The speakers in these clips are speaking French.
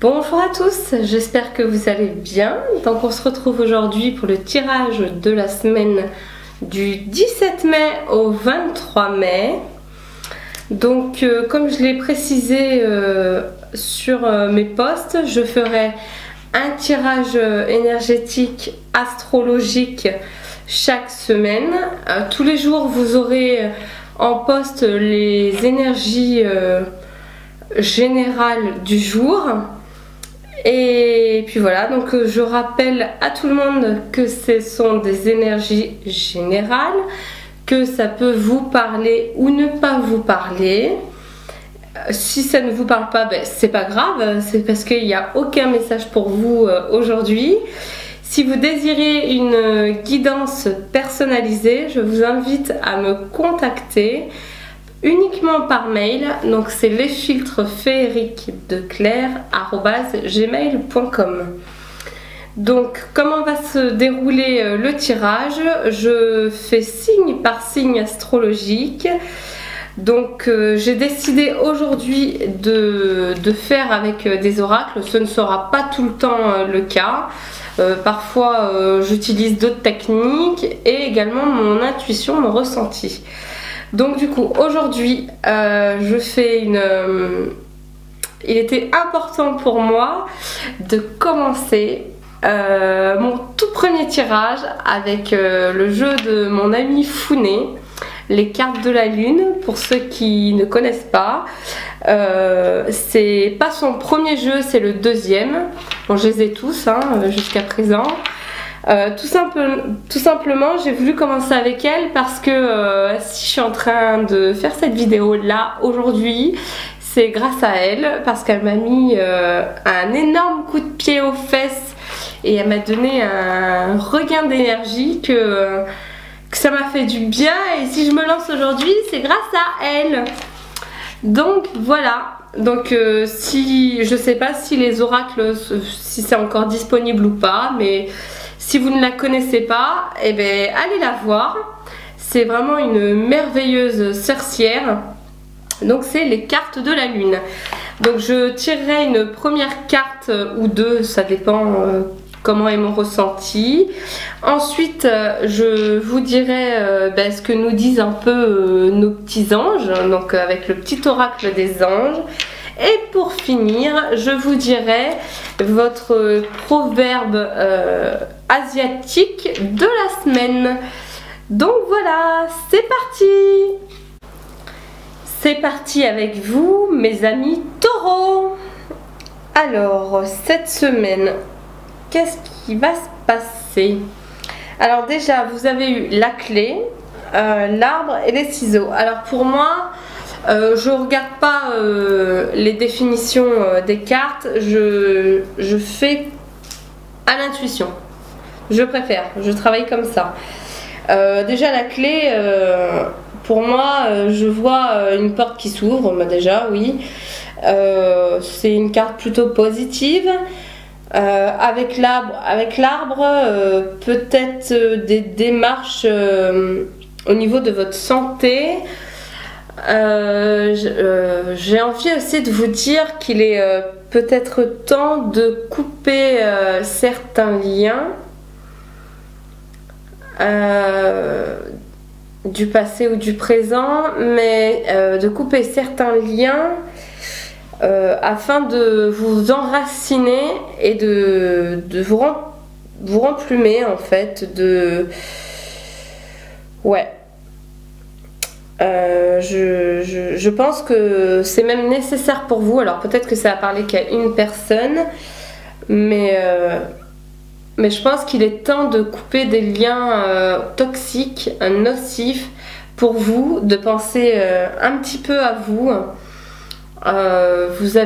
Bonjour à tous, j'espère que vous allez bien. Donc on se retrouve aujourd'hui pour le tirage de la semaine du 17 mai au 23 mai. Donc comme je l'ai précisé sur mes posts, je ferai un tirage énergétique astrologique chaque semaine. Tous les jours vous aurez en post les énergies générales du jour. Et puis voilà, donc je rappelle à tout le monde que ce sont des énergies générales, que ça peut vous parler ou ne pas vous parler. Si ça ne vous parle pas, ben, c'est pas grave, c'est parce qu'il n'y a aucun message pour vous aujourd'hui. Si vous désirez une guidance personnalisée, je vous invite à me contacter uniquement par mail. Donc c'est lesfiltresféeriquesdeclaire@gmail.com. Donc comment va se dérouler le tirage? Je fais signe par signe astrologique. Donc j'ai décidé aujourd'hui de faire avec des oracles. Ce ne sera pas tout le temps le cas. Parfois j'utilise d'autres techniques et également mon intuition, mon ressenti. Donc du coup aujourd'hui je fais il était important pour moi de commencer mon tout premier tirage avec le jeu de mon ami Founé, les cartes de la lune. Pour ceux qui ne connaissent pas, c'est pas son premier jeu, c'est le deuxième. Bon, je les ai tous jusqu'à présent. Tout simplement j'ai voulu commencer avec elle parce que si je suis en train de faire cette vidéo là aujourd'hui, c'est grâce à elle, parce qu'elle m'a mis un énorme coup de pied aux fesses et elle m'a donné un regain d'énergie que ça m'a fait du bien. Et si je me lance aujourd'hui, c'est grâce à elle. Donc voilà. Donc si je sais pas si les oracles, si c'est encore disponible ou pas, mais si vous ne la connaissez pas, eh bien, allez la voir. C'est vraiment une merveilleuse sorcière. Donc c'est les cartes de la lune. Donc je tirerai une première carte ou deux, ça dépend comment est mon ressenti. Ensuite je vous dirai ce que nous disent un peu nos petits anges, donc avec le petit oracle des anges. Et pour finir, je vous dirai votre proverbe asiatique de la semaine. Donc voilà, c'est parti! C'est parti avec vous, mes amis taureaux. Alors, cette semaine, qu'est-ce qui va se passer? Alors déjà, vous avez eu la clé, l'arbre et les ciseaux. Alors pour moi, je regarde pas les définitions des cartes, je fais à l'intuition. Je préfère, je travaille comme ça. Déjà la clé, pour moi, je vois une porte qui s'ouvre, déjà oui. C'est une carte plutôt positive. Avec l'arbre, peut-être des démarches au niveau de votre santé. J'ai envie aussi de vous dire qu'il est peut-être temps de couper certains liens du passé ou du présent, mais de couper certains liens afin de vous enraciner et de vous remplumer en fait, ouais. Je pense que c'est même nécessaire pour vous. Alors peut-être que ça va parler qu'à une personne, mais je pense qu'il est temps de couper des liens toxiques, nocifs pour vous, de penser un petit peu à vous. Vous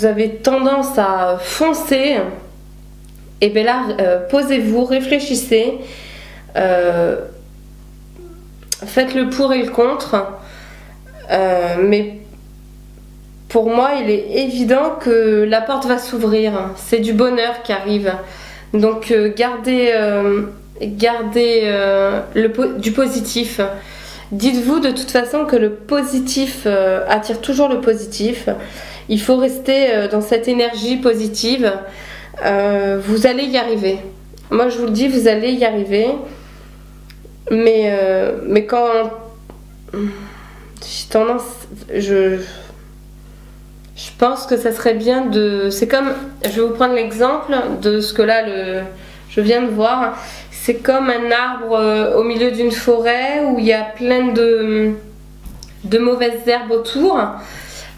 avez tendance à foncer, et bien là posez-vous, réfléchissez, faites le pour et le contre, mais pour moi il est évident que la porte va s'ouvrir, c'est du bonheur qui arrive. Donc gardez du positif. Dites-vous de toute façon que le positif attire toujours le positif Il faut rester dans cette énergie positive. Vous allez y arriver. Moi je vous le dis, vous allez y arriver. Mais quand j'ai tendance, je pense que ça serait bien de... C'est comme, je vais vous prendre l'exemple de ce que là je viens de voir. C'est comme un arbre au milieu d'une forêt où il y a plein de mauvaises herbes autour.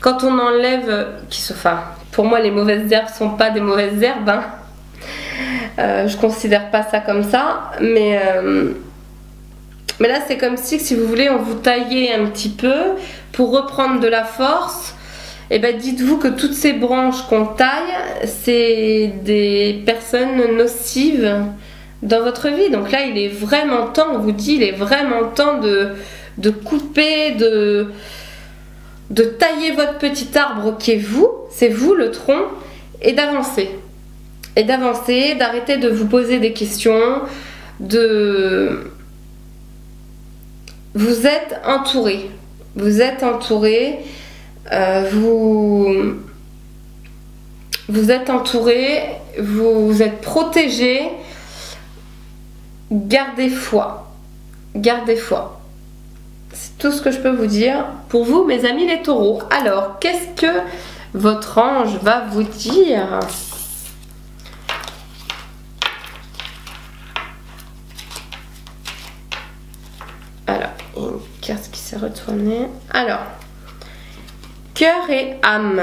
Quand on enlève, enfin, pour moi les mauvaises herbes sont pas des mauvaises herbes, hein. Je considère pas ça comme ça, mais là c'est comme si vous voulez, on vous taillait un petit peu pour reprendre de la force. Et ben dites-vous que toutes ces branches qu'on taille, c'est des personnes nocives dans votre vie. Donc là il est vraiment temps, on vous dit, il est vraiment temps de couper, de tailler votre petit arbre qui est vous, c'est vous le tronc, et d'avancer. Et d'avancer, d'arrêter de vous poser des questions, Vous êtes entouré. Vous êtes entouré. Vous êtes entouré. Vous êtes protégé. Gardez foi. Gardez foi. C'est tout ce que je peux vous dire. Pour vous, mes amis les taureaux. Alors, qu'est-ce que votre ange va vous dire ? Alors, il y a une carte qui s'est retournée. Alors, cœur et âme.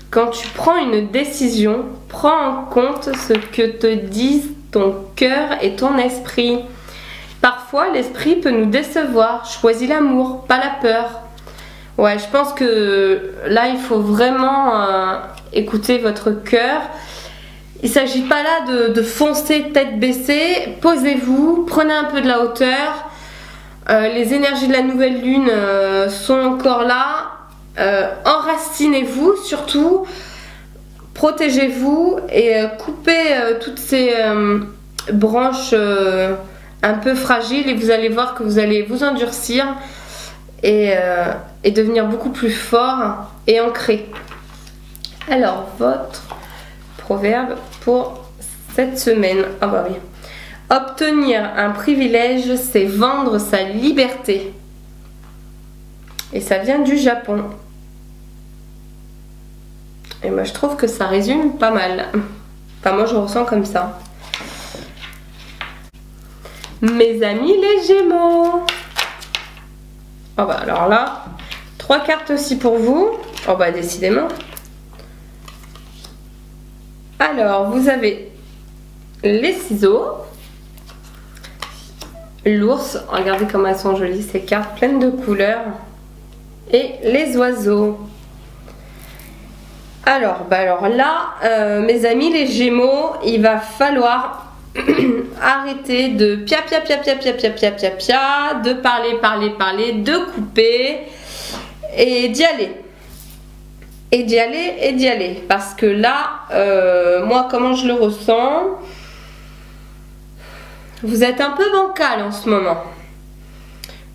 Quand tu prends une décision, prends en compte ce que te disent ton cœur et ton esprit. Parfois, l'esprit peut nous décevoir. Choisis l'amour, pas la peur. Ouais, je pense que là, il faut vraiment écouter votre cœur. Il ne s'agit pas là de foncer tête baissée. Posez-vous, prenez un peu de la hauteur. Les énergies de la nouvelle lune sont encore là. Enracinez-vous surtout. Protégez-vous et coupez toutes ces branches un peu fragiles et vous allez voir que vous allez vous endurcir et devenir beaucoup plus fort et ancré. Alors, votre proverbe pour cette semaine. Ah bah oui. Obtenir un privilège, c'est vendre sa liberté. Et ça vient du Japon. Et moi, je trouve que ça résume pas mal. Enfin, moi, je ressens comme ça. Mes amis les Gémeaux. Oh bah alors là, 3 cartes aussi pour vous. Oh bah décidément. Alors, vous avez les ciseaux. L'ours, regardez comme elles sont jolies ces cartes, pleines de couleurs. Et les oiseaux. Alors là, mes amis les Gémeaux, il va falloir arrêter de pia, de parler, de couper et d'y aller. Et d'y aller. Parce que là, moi, comment je le ressens, vous êtes un peu bancal en ce moment.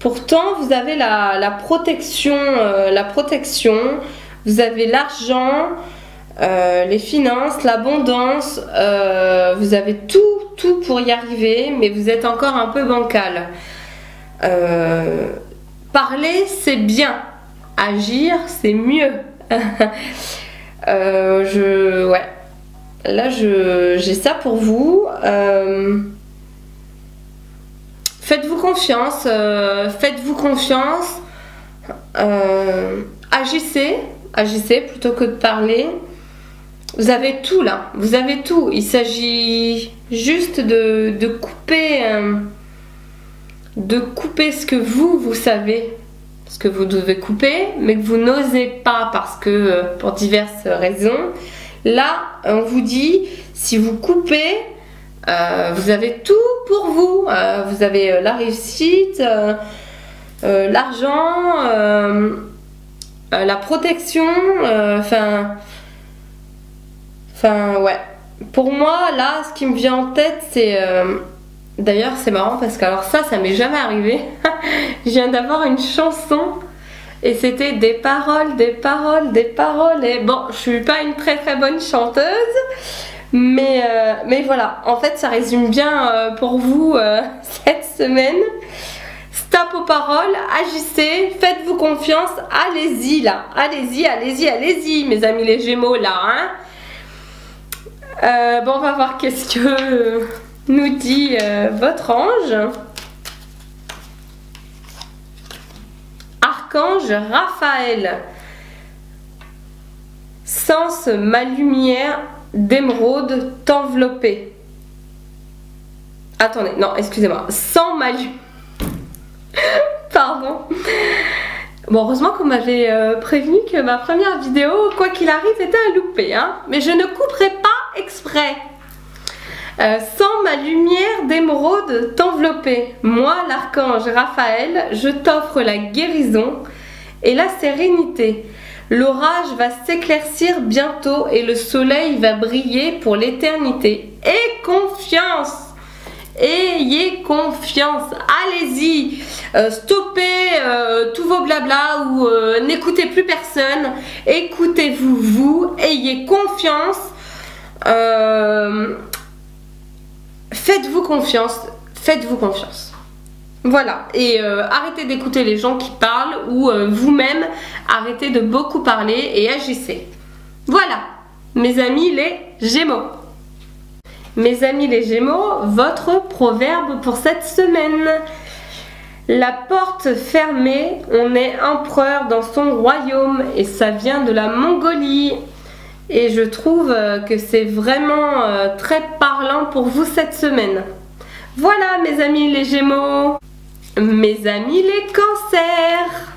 Pourtant, vous avez la protection, vous avez l'argent, les finances, l'abondance, vous avez tout pour y arriver, mais vous êtes encore un peu bancal. Parler, c'est bien. Agir, c'est mieux. Ouais. Là, j'ai ça pour vous. Faites-vous confiance. Agissez plutôt que de parler. Vous avez tout là. Vous avez tout. Il s'agit juste de couper ce que vous savez. Ce que vous devez couper, mais que vous n'osez pas parce que pour diverses raisons. Là, on vous dit, si vous coupez, vous avez tout pour vous. Vous avez la réussite, l'argent, la protection, enfin ouais. Pour moi, là, ce qui me vient en tête, c'est... D'ailleurs, c'est marrant parce que alors ça m'est jamais arrivé. Je viens d'avoir une chanson Et c'était des paroles, des paroles, des paroles. Et bon, je suis pas une très très bonne chanteuse. Mais voilà, en fait ça résume bien pour vous cette semaine. Stop aux paroles, agissez, faites-vous confiance, allez-y là, allez-y, allez-y, allez-y mes amis les Gémeaux là. Hein. Bon, on va voir qu'est-ce que nous dit votre ange. Archange Raphaël. Sens ma lumière d'émeraude t'envelopper. Attendez, non, excusez-moi. Sans ma lumière. Pardon. Bon, heureusement qu'on m'avait prévenu que ma première vidéo, quoi qu'il arrive, était un loupé. Hein. Mais je ne couperai pas exprès. Sans ma lumière d'émeraude t'envelopper. Moi, l'archange Raphaël, je t'offre la guérison et la sérénité. L'orage va s'éclaircir bientôt et le soleil va briller pour l'éternité. Aie confiance! Ayez confiance! Allez-y! Stoppez tous vos blabla ou n'écoutez plus personne. Écoutez-vous, vous. Ayez confiance. Faites-vous confiance. Faites-vous confiance. Voilà, et arrêtez d'écouter les gens qui parlent ou vous-même arrêtez de beaucoup parler et agissez. Voilà, mes amis les Gémeaux. Mes amis les Gémeaux, votre proverbe pour cette semaine. La porte fermée, on est empereur dans son royaume et ça vient de la Mongolie. Et je trouve que c'est vraiment très parlant pour vous cette semaine. Voilà mes amis les Gémeaux. Mes amis les Cancers.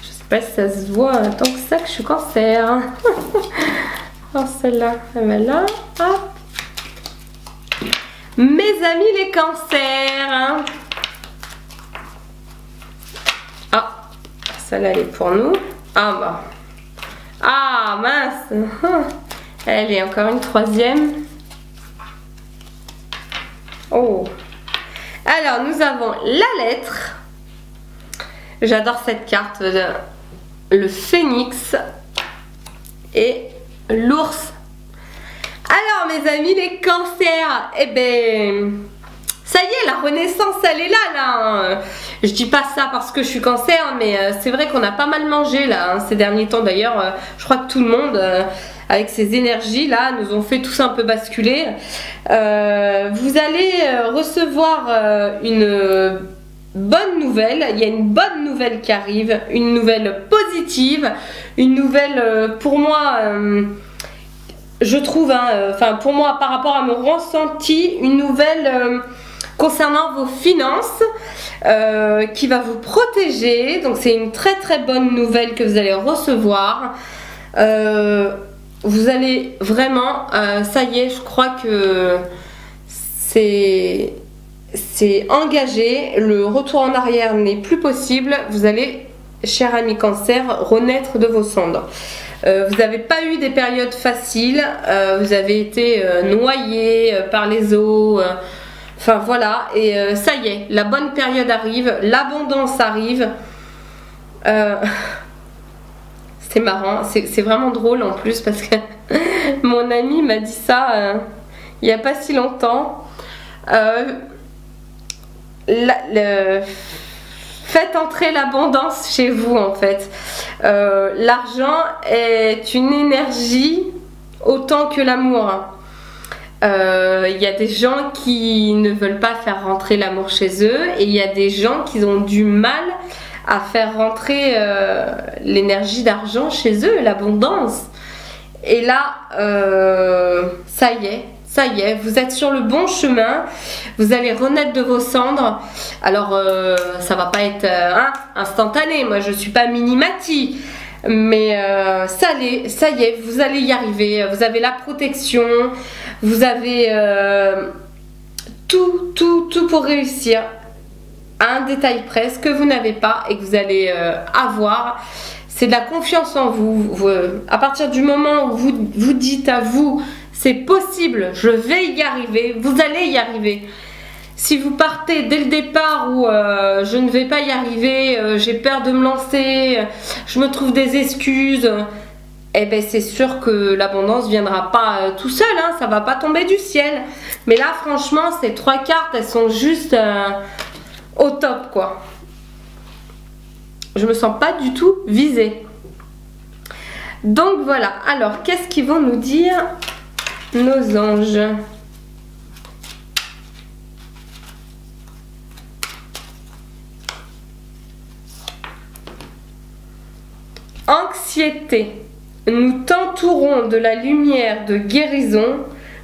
Je sais pas si ça se voit tant que ça que je suis Cancer. Alors celle-là, elle va là. Hop. Mes amis les Cancers. Ah, celle-là elle est pour nous. Ah bah. Ah mince. Elle est encore une troisième. Oh. Alors nous avons la lettre. J'adore cette carte. Le phénix et l'ours. Alors mes amis les Cancers, eh ben ça y est, la renaissance elle est là. Je dis pas ça parce que je suis Cancer, mais c'est vrai qu'on a pas mal mangé là ces derniers temps. D'ailleurs je crois que tout le monde avec ces énergies là nous ont fait tous un peu basculer. Vous allez recevoir une bonne nouvelle. Il y a une bonne nouvelle qui arrive, une nouvelle positive, une nouvelle pour moi je trouve, enfin pour moi par rapport à mon ressenti, une nouvelle concernant vos finances qui va vous protéger. Donc c'est une très très bonne nouvelle que vous allez recevoir. Vous allez vraiment, ça y est, je crois que c'est engagé, le retour en arrière n'est plus possible. Vous allez, cher ami Cancer, renaître de vos cendres. Vous n'avez pas eu des périodes faciles, vous avez été noyé par les eaux, enfin voilà, et ça y est, la bonne période arrive, l'abondance arrive. C'est marrant, c'est vraiment drôle en plus parce que mon ami m'a dit ça il n'y a pas si longtemps. Faites entrer l'abondance chez vous en fait. L'argent est une énergie autant que l'amour. Il y a des gens qui ne veulent pas faire rentrer l'amour chez eux et il y a des gens qui ont du mal à faire rentrer l'énergie d'argent chez eux, l'abondance. Et là, ça y est. Ça y est, vous êtes sur le bon chemin, vous allez renaître de vos cendres. Alors, ça va pas être instantané, moi je suis pas Minimati, mais ça y est, vous allez y arriver. Vous avez la protection, vous avez tout pour réussir. À un détail près, ce que vous n'avez pas et que vous allez avoir, c'est de la confiance en vous. À partir du moment où vous dites à vous, c'est possible, je vais y arriver, vous allez y arriver. Si vous partez dès le départ où je ne vais pas y arriver, j'ai peur de me lancer, je me trouve des excuses, eh ben c'est sûr que l'abondance viendra pas tout seul, hein, ça va pas tomber du ciel. Mais là franchement ces 3 cartes elles sont juste au top quoi. Je me sens pas du tout visée. Donc voilà, alors qu'est-ce qu'ils vont nous dire nos anges? Anxiété. Nous t'entourons de la lumière de guérison,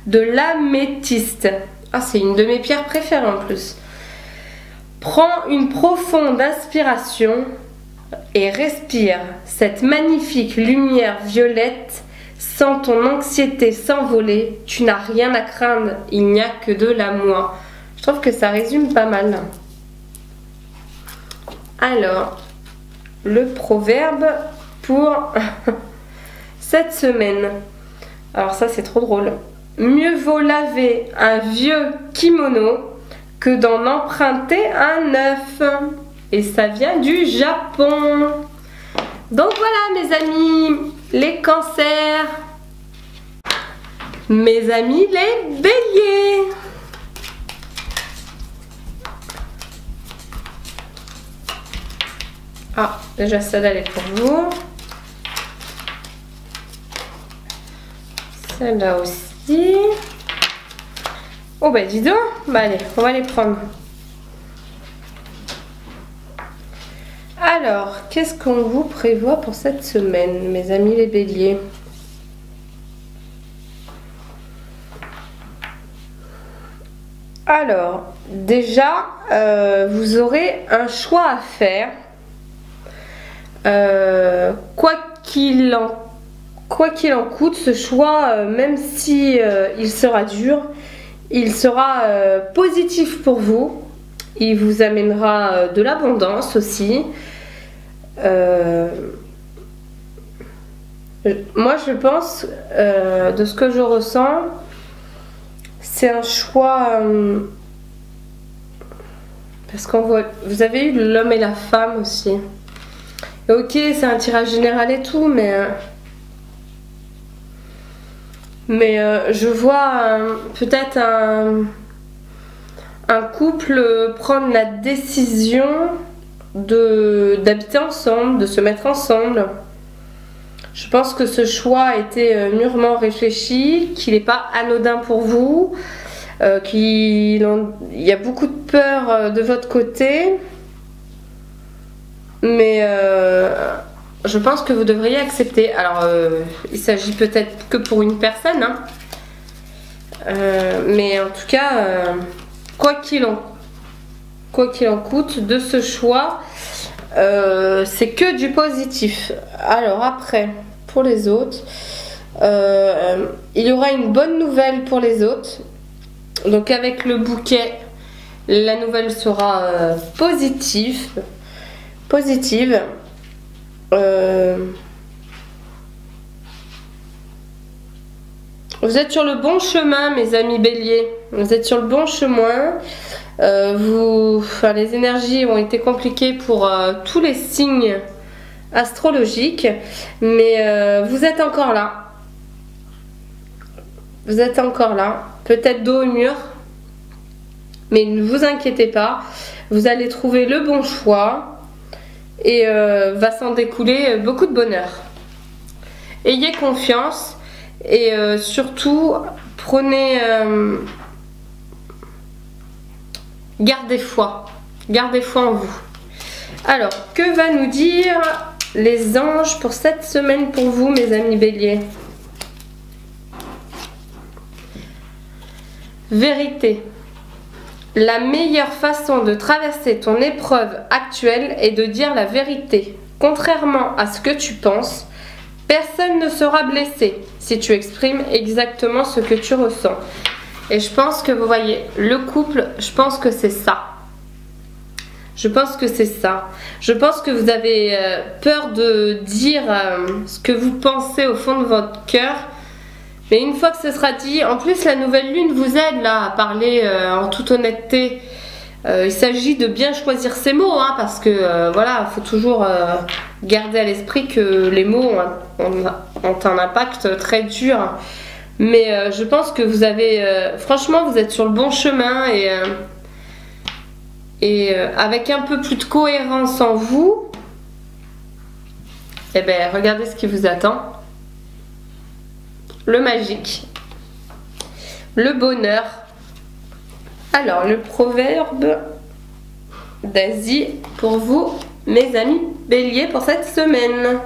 de l'améthyste. Ah, c'est une de mes pierres préférées en plus. Prends une profonde inspiration et respire cette magnifique lumière violette. Sens ton anxiété s'envoler. Tu n'as rien à craindre, il n'y a que de l'amour. Je trouve que ça résume pas mal. Alors, le proverbe pour cette semaine. Alors ça c'est trop drôle. Mieux vaut laver un vieux kimono que d'en emprunter un neuf. Et ça vient du Japon. Donc voilà mes amis, les cancers. Mes amis les béliers. Ah, déjà celle-là elle est pour vous. Celle-là aussi. Oh bah dis donc. Bah allez, on va les prendre. Alors, qu'est-ce qu'on vous prévoit pour cette semaine, mes amis les béliers? Alors, déjà, vous aurez un choix à faire. Quoi qu'il en coûte, ce choix, même si il sera dur, il sera positif pour vous. Il vous amènera de l'abondance aussi. Moi, je pense, de ce que je ressens, c'est un choix parce qu'on voit, vous avez eu l'homme et la femme aussi. Et ok, c'est un tirage général et tout, mais je vois peut-être un couple prendre la décision d'habiter ensemble, de se mettre ensemble. Je pense que ce choix a été mûrement réfléchi, qu'il n'est pas anodin pour vous, qu'il y a beaucoup de peur de votre côté, mais je pense que vous devriez accepter. Alors, il s'agit peut-être que pour une personne, hein. Mais en tout cas, quoi qu'il en coûte, de ce choix, c'est que du positif. Alors après, pour les autres, il y aura une bonne nouvelle pour les autres. Donc avec le bouquet, la nouvelle sera positive. Vous êtes sur le bon chemin, mes amis béliers. Vous êtes sur le bon chemin. Les énergies ont été compliquées pour tous les signes astrologiques, mais vous êtes encore là. Vous êtes encore là. Peut-être dos au mur, mais ne vous inquiétez pas. Vous allez trouver le bon choix et va s'en découler beaucoup de bonheur. Ayez confiance et surtout prenez... Gardez foi en vous. Alors, que va nous dire les anges pour cette semaine pour vous, mes amis béliers? Vérité. La meilleure façon de traverser ton épreuve actuelle est de dire la vérité. Contrairement à ce que tu penses, personne ne sera blessé si tu exprimes exactement ce que tu ressens. Et je pense que vous voyez, le couple, je pense que c'est ça. Je pense que c'est ça. Je pense que vous avez peur de dire ce que vous pensez au fond de votre cœur Mais une fois que ce sera dit, en plus la nouvelle lune vous aide là à parler en toute honnêteté. Il s'agit de bien choisir ses mots, hein, parce que voilà, il faut toujours garder à l'esprit que les mots ont un impact très dur. Mais je pense que vous avez, franchement, vous êtes sur le bon chemin et avec un peu plus de cohérence en vous, et ben regardez ce qui vous attend. Le magique, le bonheur. Alors, le proverbe d'Asie pour vous, mes amis béliers, pour cette semaine.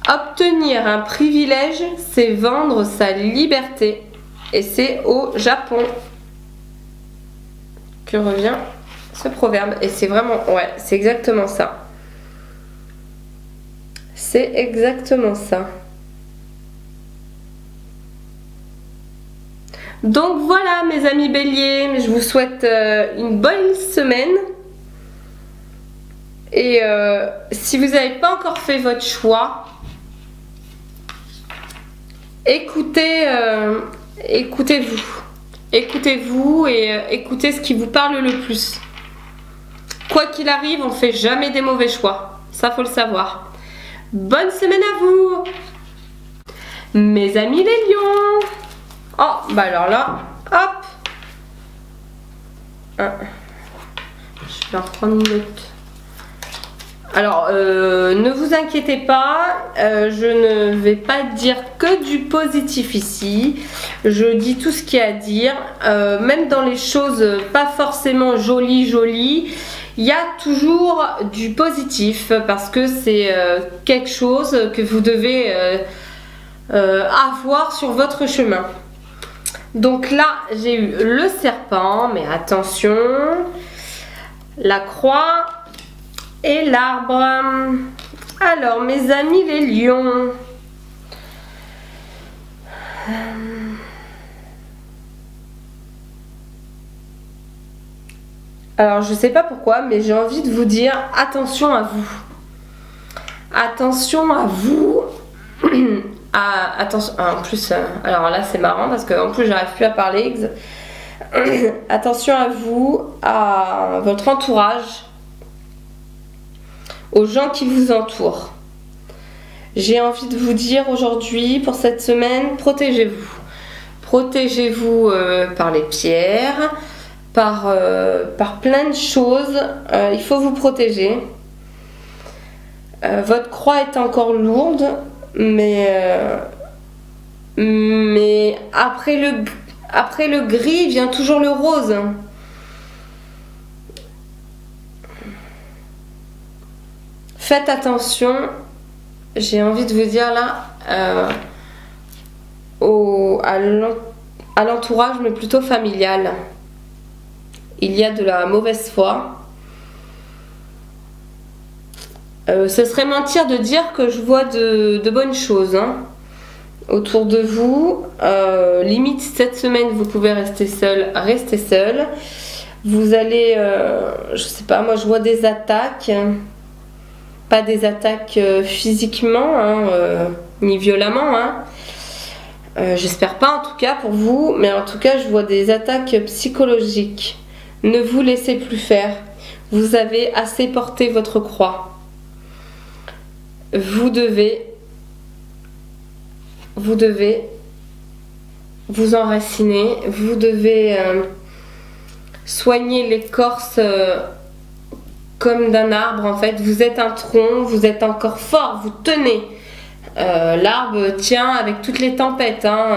Obtenir un privilège, c'est vendre sa liberté. Et c'est au Japon que revient ce proverbe. Et c'est vraiment, ouais, c'est exactement ça. C'est exactement ça. Donc voilà mes amis béliers, je vous souhaite une bonne semaine. Et si vous n'avez pas encore fait votre choix, écoutez-vous. Écoutez-vous et écoutez ce qui vous parle le plus. Quoi qu'il arrive, on ne fait jamais des mauvais choix. Ça, faut le savoir. Bonne semaine à vous, mes amis les lions. Oh, bah alors là, hop. Je vais en prendre une autre. Alors, ne vous inquiétez pas, je ne vais pas dire que du positif ici. Je dis tout ce qu'il y a à dire. Même dans les choses pas forcément jolies, il y a toujours du positif parce que c'est quelque chose que vous devez avoir sur votre chemin. Donc là, j'ai eu le serpent, mais attention, la croix et l'arbre. Alors, mes amis les lions, alors je sais pas pourquoi, mais j'ai envie de vous dire attention à vous. Attention à vous. Attention, en plus, alors là c'est marrant parce qu'en plus j'arrive plus à parler. Attention à vous, à votre entourage, aux gens qui vous entourent. J'ai envie de vous dire aujourd'hui, pour cette semaine, protégez-vous. Protégez-vous par les pierres, par plein de choses. Il faut vous protéger. Votre croix est encore lourde. Mais après le gris vient toujours le rose. Faites attention, j'ai envie de vous dire là, à l'entourage, mais plutôt familial. Il y a de la mauvaise foi. Ce serait mentir de dire que je vois de bonnes choses hein, autour de vous. Limite cette semaine vous pouvez rester seul, restez seul. Vous allez, je sais pas, moi je vois des attaques, pas des attaques physiquement hein, ni violemment. Hein. J'espère pas en tout cas pour vous, mais en tout cas je vois des attaques psychologiques. Ne vous laissez plus faire. Vous avez assez porté votre croix. Vous devez vous enraciner, vous devez soigner l'écorce comme d'un arbre en fait. Vous êtes un tronc, vous êtes encore fort, vous tenez. L'arbre tient avec toutes les tempêtes. Hein,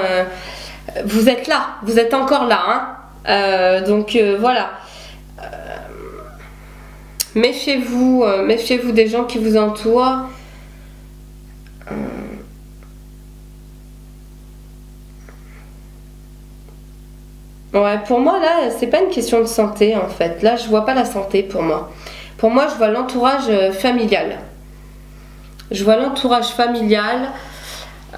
vous êtes là, vous êtes encore là. Hein, donc voilà. Méfiez-vous des gens qui vous entourent. Ouais, pour moi là, c'est pas une question de santé en fait. Là, je vois pas la santé pour moi. Pour moi, je vois l'entourage familial. Je vois l'entourage familial.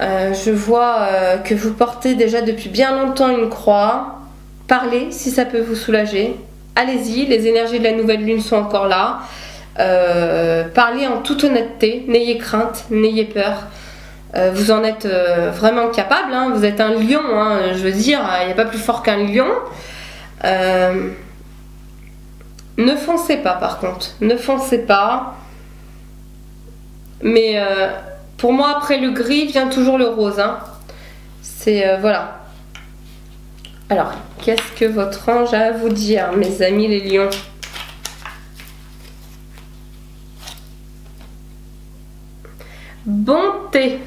Je vois que vous portez déjà depuis bien longtemps une croix. Parlez si ça peut vous soulager. Allez-y, les énergies de la nouvelle lune sont encore là. Parlez en toute honnêteté. N'ayez crainte, n'ayez peur. Vous en êtes vraiment capable, hein. Vous êtes un lion, hein. Je veux dire, il n'y a pas plus fort qu'un lion. Ne foncez pas par contre, ne foncez pas. Mais pour moi, après le gris vient toujours le rose, hein. C'est voilà. Alors, qu'est-ce que votre ange a à vous dire, mes amis les lions? Bonté.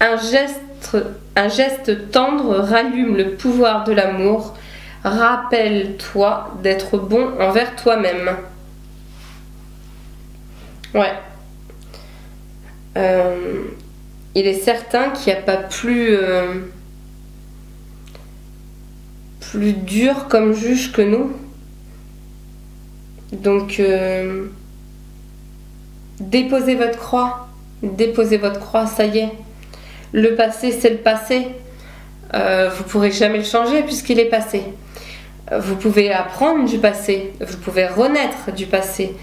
Un geste tendre rallume le pouvoir de l'amour. Rappelle-toi d'être bon envers toi-même. Ouais. Il est certain qu'il n'y a pas plus dur comme juge que nous. Donc, déposez votre croix. Déposez votre croix, ça y est. Le passé, c'est le passé. Vous pourrez jamais le changer puisqu'il est passé. Vous pouvez apprendre du passé. Vous pouvez renaître du passé.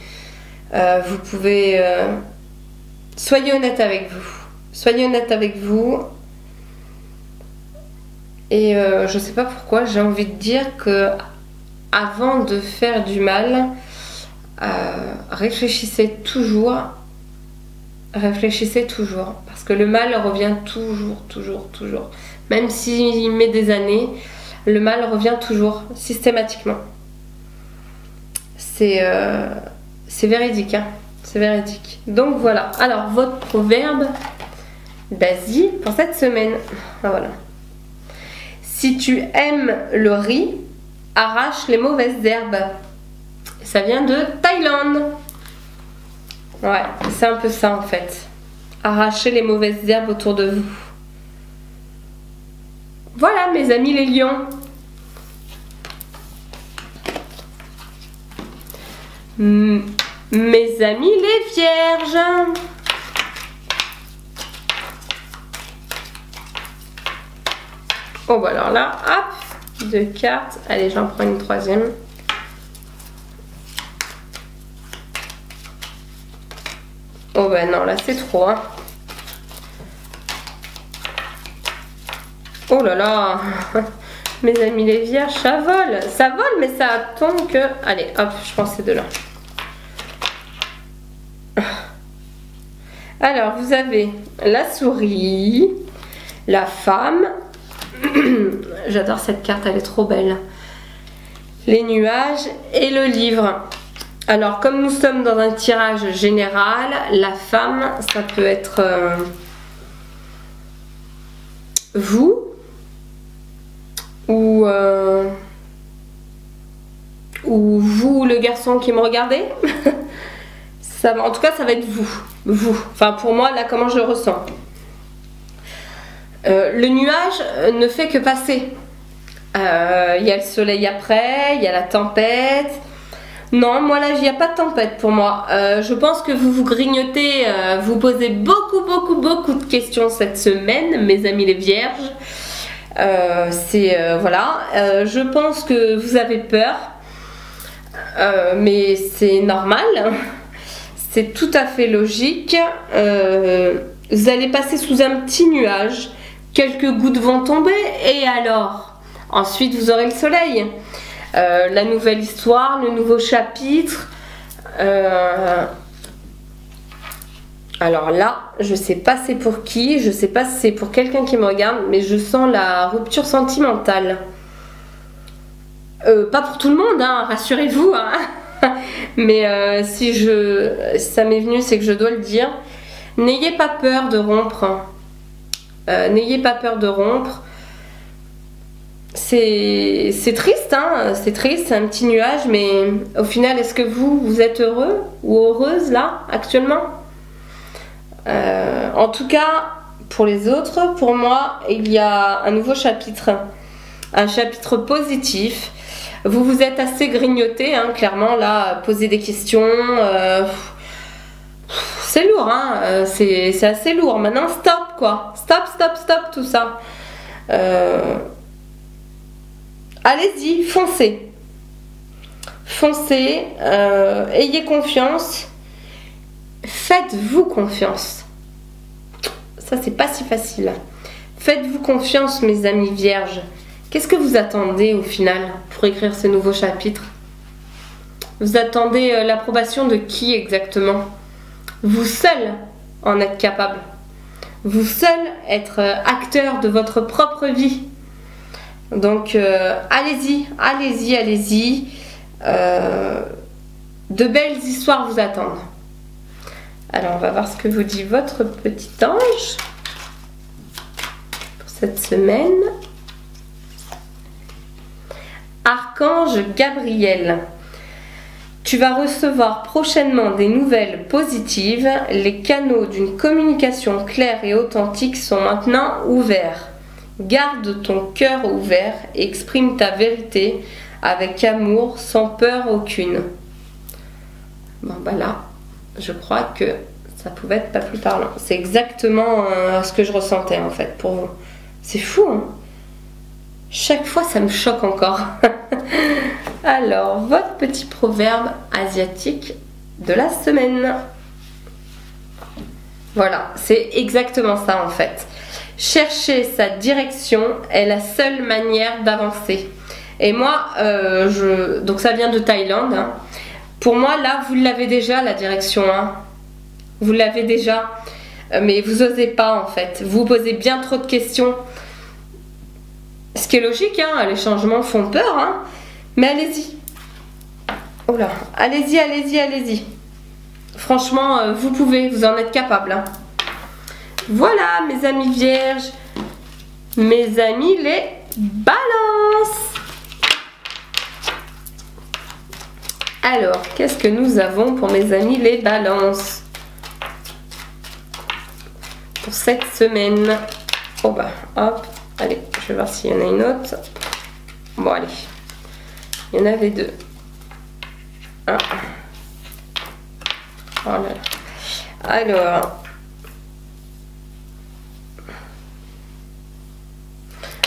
Vous pouvez... soyez honnête avec vous. Soyez honnête avec vous. Et je sais pas pourquoi, j'ai envie de dire que avant de faire du mal, réfléchissez toujours. Réfléchissez toujours. Parce que le mal revient toujours. Même s'il met des années, le mal revient toujours, systématiquement. C'est véridique, hein. C'est véridique. Donc voilà. Alors, votre proverbe d'Asie pour cette semaine. Ah, voilà. Si tu aimes le riz, arrache les mauvaises herbes. Ça vient de Thaïlande. Ouais, c'est un peu ça en fait. Arrachez les mauvaises herbes autour de vous. Voilà mes amis les lions. Mes amis les vierges. Oh bah alors là, hop, 2 cartes. Allez, j'en prends une troisième. Oh bah non, là c'est trop, hein. Oh là là. Mes amis les vierges, ça vole. Ça vole, mais ça attend que... Allez, hop, je prends ces deux-là. Alors, vous avez la souris, la femme. J'adore cette carte, elle est trop belle. Les nuages et le livre. Alors, comme nous sommes dans un tirage général, la femme, ça peut être vous ou vous, le garçon qui me regardez. Ça, en tout cas, ça va être vous. Vous. Enfin, pour moi, là, comment je le ressens. Le nuage ne fait que passer. Il y a le soleil après, il y a la tempête. Non, moi là, il n'y a pas de tempête pour moi. Je pense que vous vous grignotez, vous posez beaucoup de questions cette semaine, mes amis les vierges. Voilà. Je pense que vous avez peur, mais c'est normal. C'est tout à fait logique. Vous allez passer sous un petit nuage. Quelques gouttes vont tomber et alors? Ensuite, vous aurez le soleil. La nouvelle histoire, le nouveau chapitre. Alors là, je sais pas c'est pour qui, je sais pas si c'est pour quelqu'un qui me regarde, mais je sens la rupture sentimentale. Pas pour tout le monde, hein, rassurez-vous. Hein. Mais si ça m'est venu, c'est que je dois le dire. N'ayez pas peur de rompre. N'ayez pas peur de rompre. C'est triste, hein, c'est triste, c'est un petit nuage, mais au final, est-ce que vous êtes heureux ou heureuse là, actuellement? En tout cas, pour les autres, pour moi, il y a un nouveau chapitre, un chapitre positif. Vous vous êtes assez grignoté, hein, clairement, là, poser des questions, c'est lourd, hein, c'est assez lourd. Maintenant, stop, quoi, stop, tout ça. Allez-y, foncez. Foncez, ayez confiance. Faites-vous confiance. Ça, c'est pas si facile. Faites-vous confiance, mes amis vierges. Qu'est-ce que vous attendez au final pour écrire ce nouveau chapitre? Vous attendez l'approbation de qui exactement? Vous seul en êtes capable. Vous seul être acteur de votre propre vie. Donc allez-y, allez-y, allez-y. De belles histoires vous attendent. Alors on va voir ce que vous dit votre petit ange pour cette semaine. Archange Gabriel. Tu vas recevoir prochainement des nouvelles positives. Les canaux d'une communication claire et authentique sont maintenant ouverts. Garde ton cœur ouvert et exprime ta vérité avec amour, sans peur aucune. Bon bah là, je crois que ça pouvait être pas plus parlant. C'est exactement ce que je ressentais en fait pour vous. C'est fou, hein? Chaque fois ça me choque encore. Alors, votre petit proverbe asiatique de la semaine. Voilà, c'est exactement ça en fait. Chercher sa direction est la seule manière d'avancer. Et moi, donc ça vient de Thaïlande. Hein. Pour moi, là, vous l'avez déjà, la direction. Hein. Vous l'avez déjà. Mais vous n'osez pas, en fait. Vous posez bien trop de questions. Ce qui est logique, hein, les changements font peur. Hein. Mais allez-y. Oh là, allez-y, allez-y, allez-y. Franchement, vous pouvez, vous en êtes capable. Hein. Voilà, mes amis vierges. Mes amis les balances. Alors, qu'est-ce que nous avons pour mes amis les balances pour cette semaine? Oh bah, hop, allez, je vais voir s'il y en a une autre. Bon, allez, il y en avait deux. Ah. Oh là là.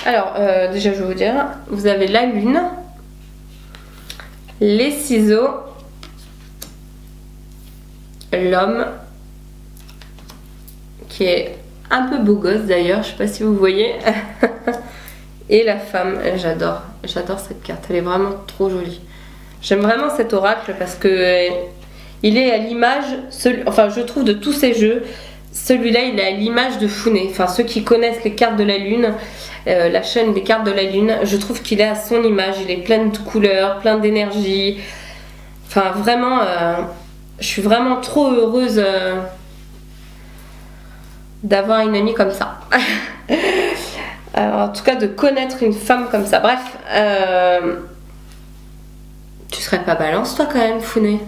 Alors, déjà, je vais vous dire, vous avez la lune, les ciseaux, l'homme qui est un peu beau gosse d'ailleurs, je sais pas si vous voyez, et la femme. J'adore cette carte, elle est vraiment trop jolie. J'aime vraiment cet oracle parce que il est à l'image, enfin je trouve de tous ces jeux, celui-là il est à l'image de Founé. Enfin ceux qui connaissent les cartes de la lune, la chaîne des cartes de la lune, je trouve qu'il est à son image, il est plein de couleurs, plein d'énergie. Enfin vraiment, je suis vraiment trop heureuse d'avoir une amie comme ça. Alors, en tout cas de connaître une femme comme ça. Bref, tu serais pas balance toi quand même, Founé?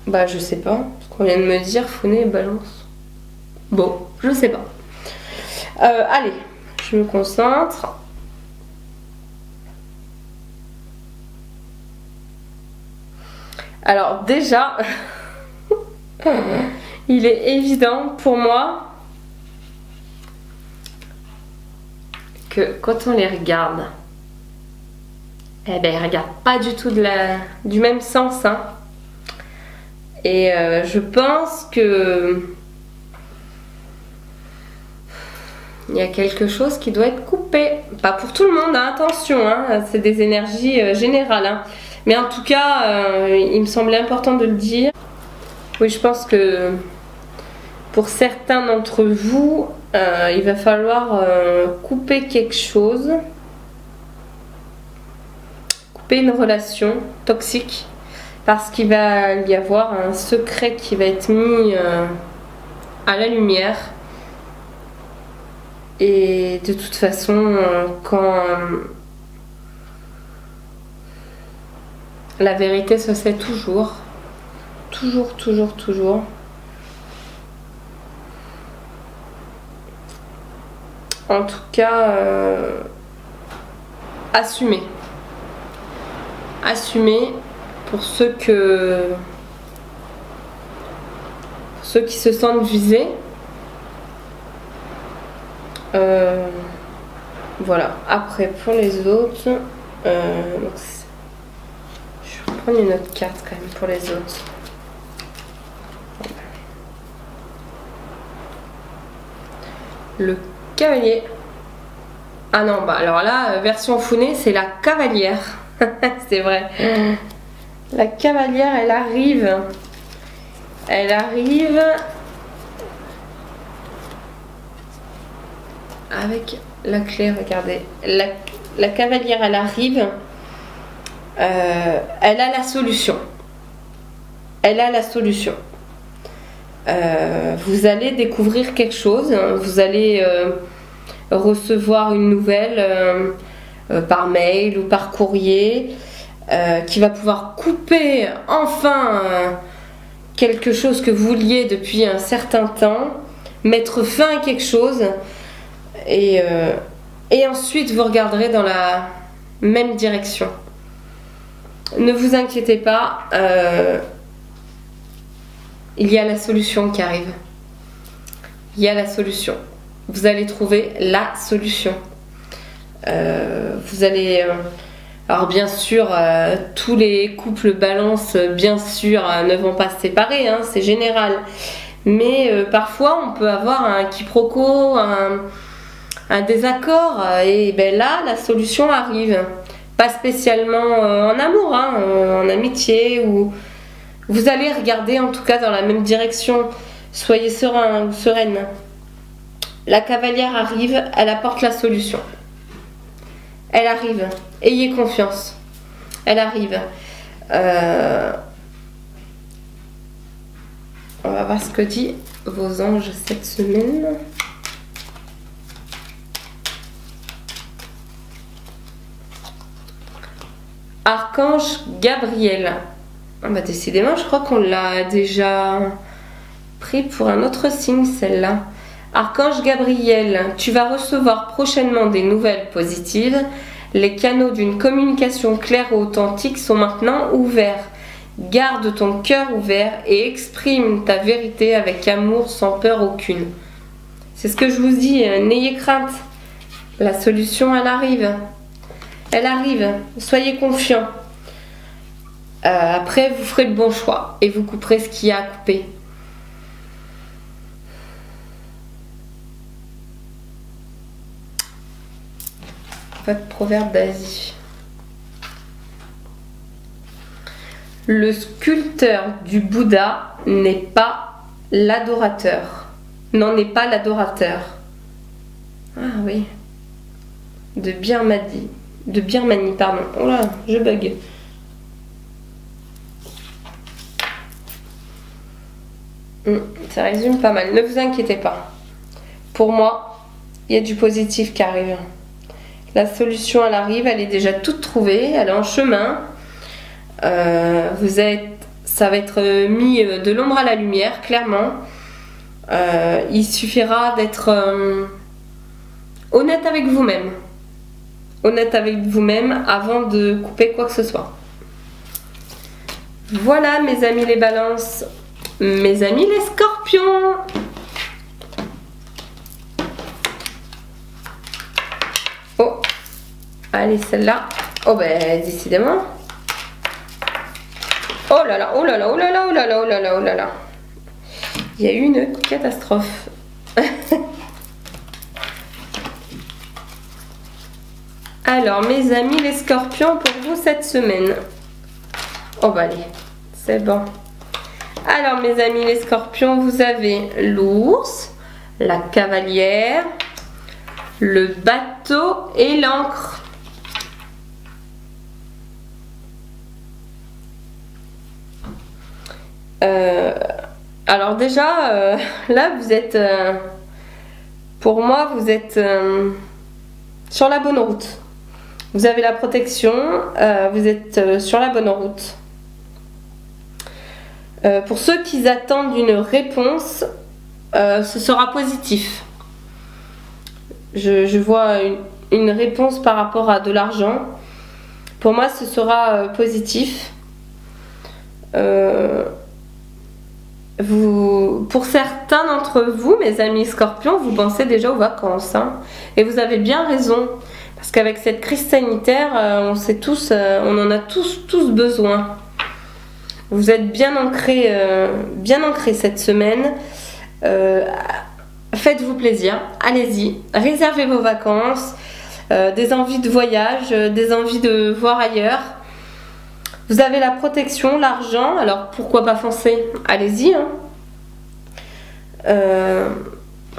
Bah je sais pas, ce qu'on vient de me dire, Founé et balance. Bon, je sais pas. Allez, je me concentre. Alors déjà, il est évident pour moi que quand on les regarde, eh ben ils regardent pas du tout du même sens, hein. Et je pense que il y a quelque chose qui doit être coupé. Pas pour tout le monde, hein, attention, hein, c'est des énergies générales. Hein. Mais en tout cas, il me semblait important de le dire. Oui, je pense que pour certains d'entre vous, il va falloir couper quelque chose. Couper une relation toxique. Parce qu'il va y avoir un secret qui va être mis à la lumière. Et de toute façon, quand la vérité se sait toujours. Toujours, toujours, toujours. En tout cas, assumez. Assumez. Pour ceux qui se sentent visés, voilà. Après pour les autres, donc, je vais prendre une autre carte quand même pour les autres. le cavalier. Ah non, bah alors là, version Founé, c'est la cavalière. C'est vrai. La cavalière, elle arrive. Elle arrive avec la clé, regardez. La cavalière, elle arrive. Elle a la solution. Elle a la solution. Vous allez découvrir quelque chose. Vous allez recevoir une nouvelle par mail ou par courrier qui va pouvoir couper enfin quelque chose que vous vouliez depuis un certain temps, mettre fin à quelque chose et ensuite vous regarderez dans la même direction. Ne vous inquiétez pas, il y a la solution qui arrive. Il y a la solution. Vous allez trouver la solution. Vous allez... alors bien sûr, tous les couples balance, bien sûr, ne vont pas se séparer, hein, c'est général. Mais parfois, on peut avoir un quiproquo, un désaccord. Et ben là, la solution arrive. Pas spécialement en amour, hein, en amitié. Ou vous allez regarder en tout cas dans la même direction. Soyez serein ou sereine. La cavalière arrive, elle apporte la solution. Elle arrive. Ayez confiance. Elle arrive. On va voir ce que dit vos anges cette semaine. Archange Gabriel. Ah bah décidément, je crois qu'on l'a déjà pris pour un autre signe, celle-là. Archange Gabriel, tu vas recevoir prochainement des nouvelles positives. Les canaux d'une communication claire et authentique sont maintenant ouverts. Garde ton cœur ouvert et exprime ta vérité avec amour sans peur aucune. C'est ce que je vous dis, n'ayez crainte. La solution, elle arrive. Elle arrive. Soyez confiants. Après, vous ferez le bon choix et vous couperez ce qu'il y a à couper. Votre proverbe d'Asie. Le sculpteur du Bouddha n'est pas l'adorateur. N'en est pas l'adorateur. Ah oui. De Birmanie. De Birmanie, pardon. Oh là, je bug. Ça résume pas mal. Ne vous inquiétez pas. Pour moi, il y a du positif qui arrive. La solution, elle arrive, elle est déjà toute trouvée, elle est en chemin. Ça va être mis de l'ombre à la lumière, clairement. Il suffira d'être honnête avec vous-même. Honnête avec vous-même avant de couper quoi que ce soit. Voilà mes amis les balances. Mes amis les scorpions. Oh, allez celle-là. Oh ben décidément. Oh là là, oh là là, oh là là, oh là là, oh là là, oh là là. Il y a eu une catastrophe. Alors mes amis les scorpions, pour vous cette semaine. Oh bah allez, c'est bon. Alors mes amis les scorpions, vous avez l'ours, la cavalière, le bateau et l'encre. Alors déjà, là vous êtes, pour moi vous êtes sur la bonne route. Vous avez la protection, vous êtes sur la bonne route. Pour ceux qui attendent une réponse, ce sera positif. Je vois une réponse par rapport à de l'argent. Pour moi, ce sera positif. Pour certains d'entre vous, mes amis scorpions, vous pensez déjà aux vacances. Hein, et vous avez bien raison. Parce qu'avec cette crise sanitaire, on sait tous, on en a tous besoin. Vous êtes bien ancrés cette semaine. faites-vous plaisir, allez-y, réservez vos vacances, des envies de voyage, des envies de voir ailleurs. Vous avez la protection, l'argent, alors pourquoi pas foncer? Allez-y. Hein.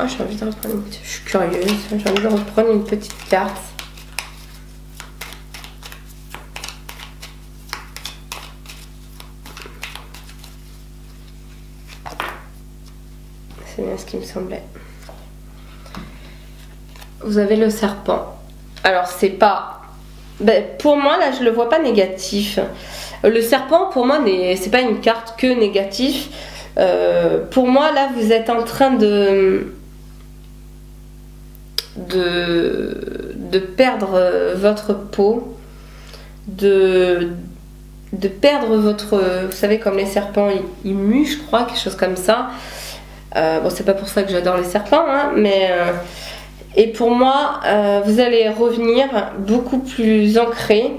J'ai envie de reprendre une petite... Je suis curieuse, j'ai envie de reprendre une petite carte. C'est bien ce qui me semblait. Vous avez le serpent. Alors c'est pas... Ben, pour moi là je le vois pas négatif. Le serpent pour moi c'est pas une carte que négatif. Pour moi là vous êtes en train de perdre votre peau, de perdre votre... Vous savez comme les serpents ils muent je crois, quelque chose comme ça. Bon c'est pas pour ça que j'adore les serpents hein, mais... Et pour moi, vous allez revenir beaucoup plus ancré.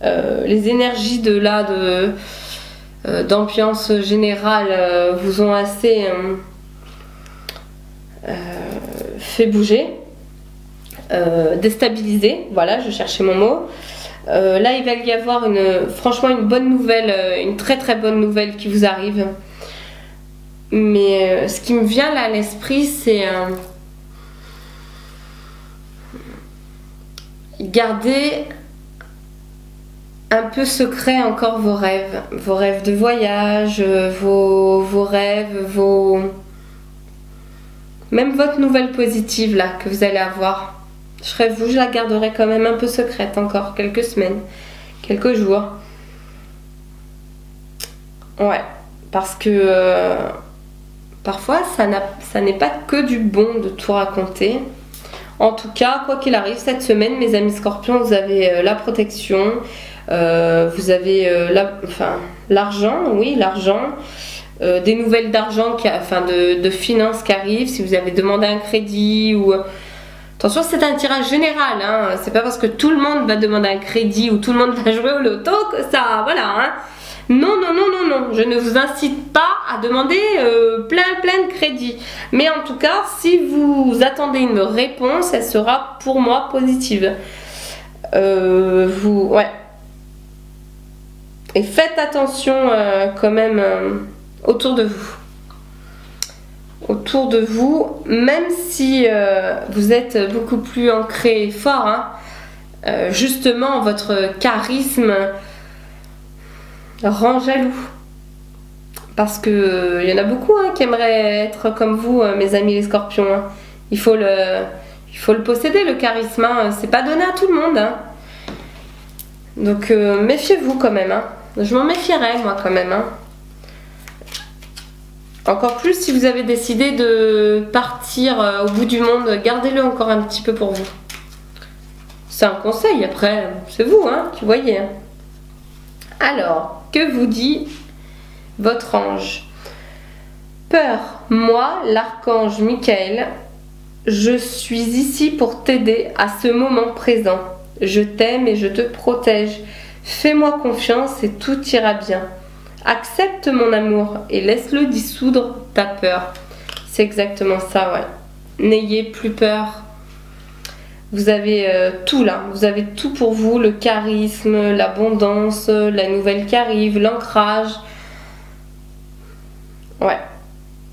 Les énergies de là, d'ambiance générale, vous ont assez fait bouger, déstabilisé. Voilà, je cherchais mon mot. Là, il va y avoir franchement une bonne nouvelle, une très très bonne nouvelle qui vous arrive. Mais ce qui me vient là à l'esprit, c'est... Gardez un peu secret encore vos rêves de voyage, vos rêves, même votre nouvelle positive là que vous allez avoir. Je la garderai quand même un peu secrète encore quelques semaines, quelques jours. Ouais, parce que parfois ça n'est pas que du bon de tout raconter. En tout cas, quoi qu'il arrive, cette semaine, mes amis scorpions, vous avez la protection, vous avez l'argent, oui, l'argent, des nouvelles d'argent, de finances qui arrivent, si vous avez demandé un crédit ou... Attention, c'est un tirage général, hein. C'est pas parce que tout le monde va demander un crédit ou tout le monde va jouer au loto que ça, voilà, hein. Non, non, non, non, non, je ne vous incite pas à demander plein de crédits. Mais en tout cas, si vous attendez une réponse, elle sera pour moi positive. Ouais. Et faites attention quand même autour de vous. Autour de vous, même si vous êtes beaucoup plus ancré et fort, hein, justement, votre charisme rend jaloux. Parce que il y en a beaucoup hein, qui aimeraient être comme vous, mes amis les scorpions. Hein. Il faut le posséder, le charisme. Hein. C'est pas donné à tout le monde. Hein. Donc méfiez-vous quand même. Hein. Je m'en méfierais moi quand même. Hein. Encore plus si vous avez décidé de partir au bout du monde, gardez-le encore un petit peu pour vous. C'est un conseil, après, c'est vous hein, qui voyez. Hein. Alors, que vous dit votre ange? Peur, moi, l'archange Michael, je suis ici pour t'aider à ce moment présent. Je t'aime et je te protège. Fais-moi confiance et tout ira bien. Accepte mon amour et laisse-le dissoudre ta peur. C'est exactement ça, ouais. N'ayez plus peur. Vous avez tout là, vous avez tout pour vous, le charisme, l'abondance, la nouvelle qui arrive, l'ancrage. Ouais,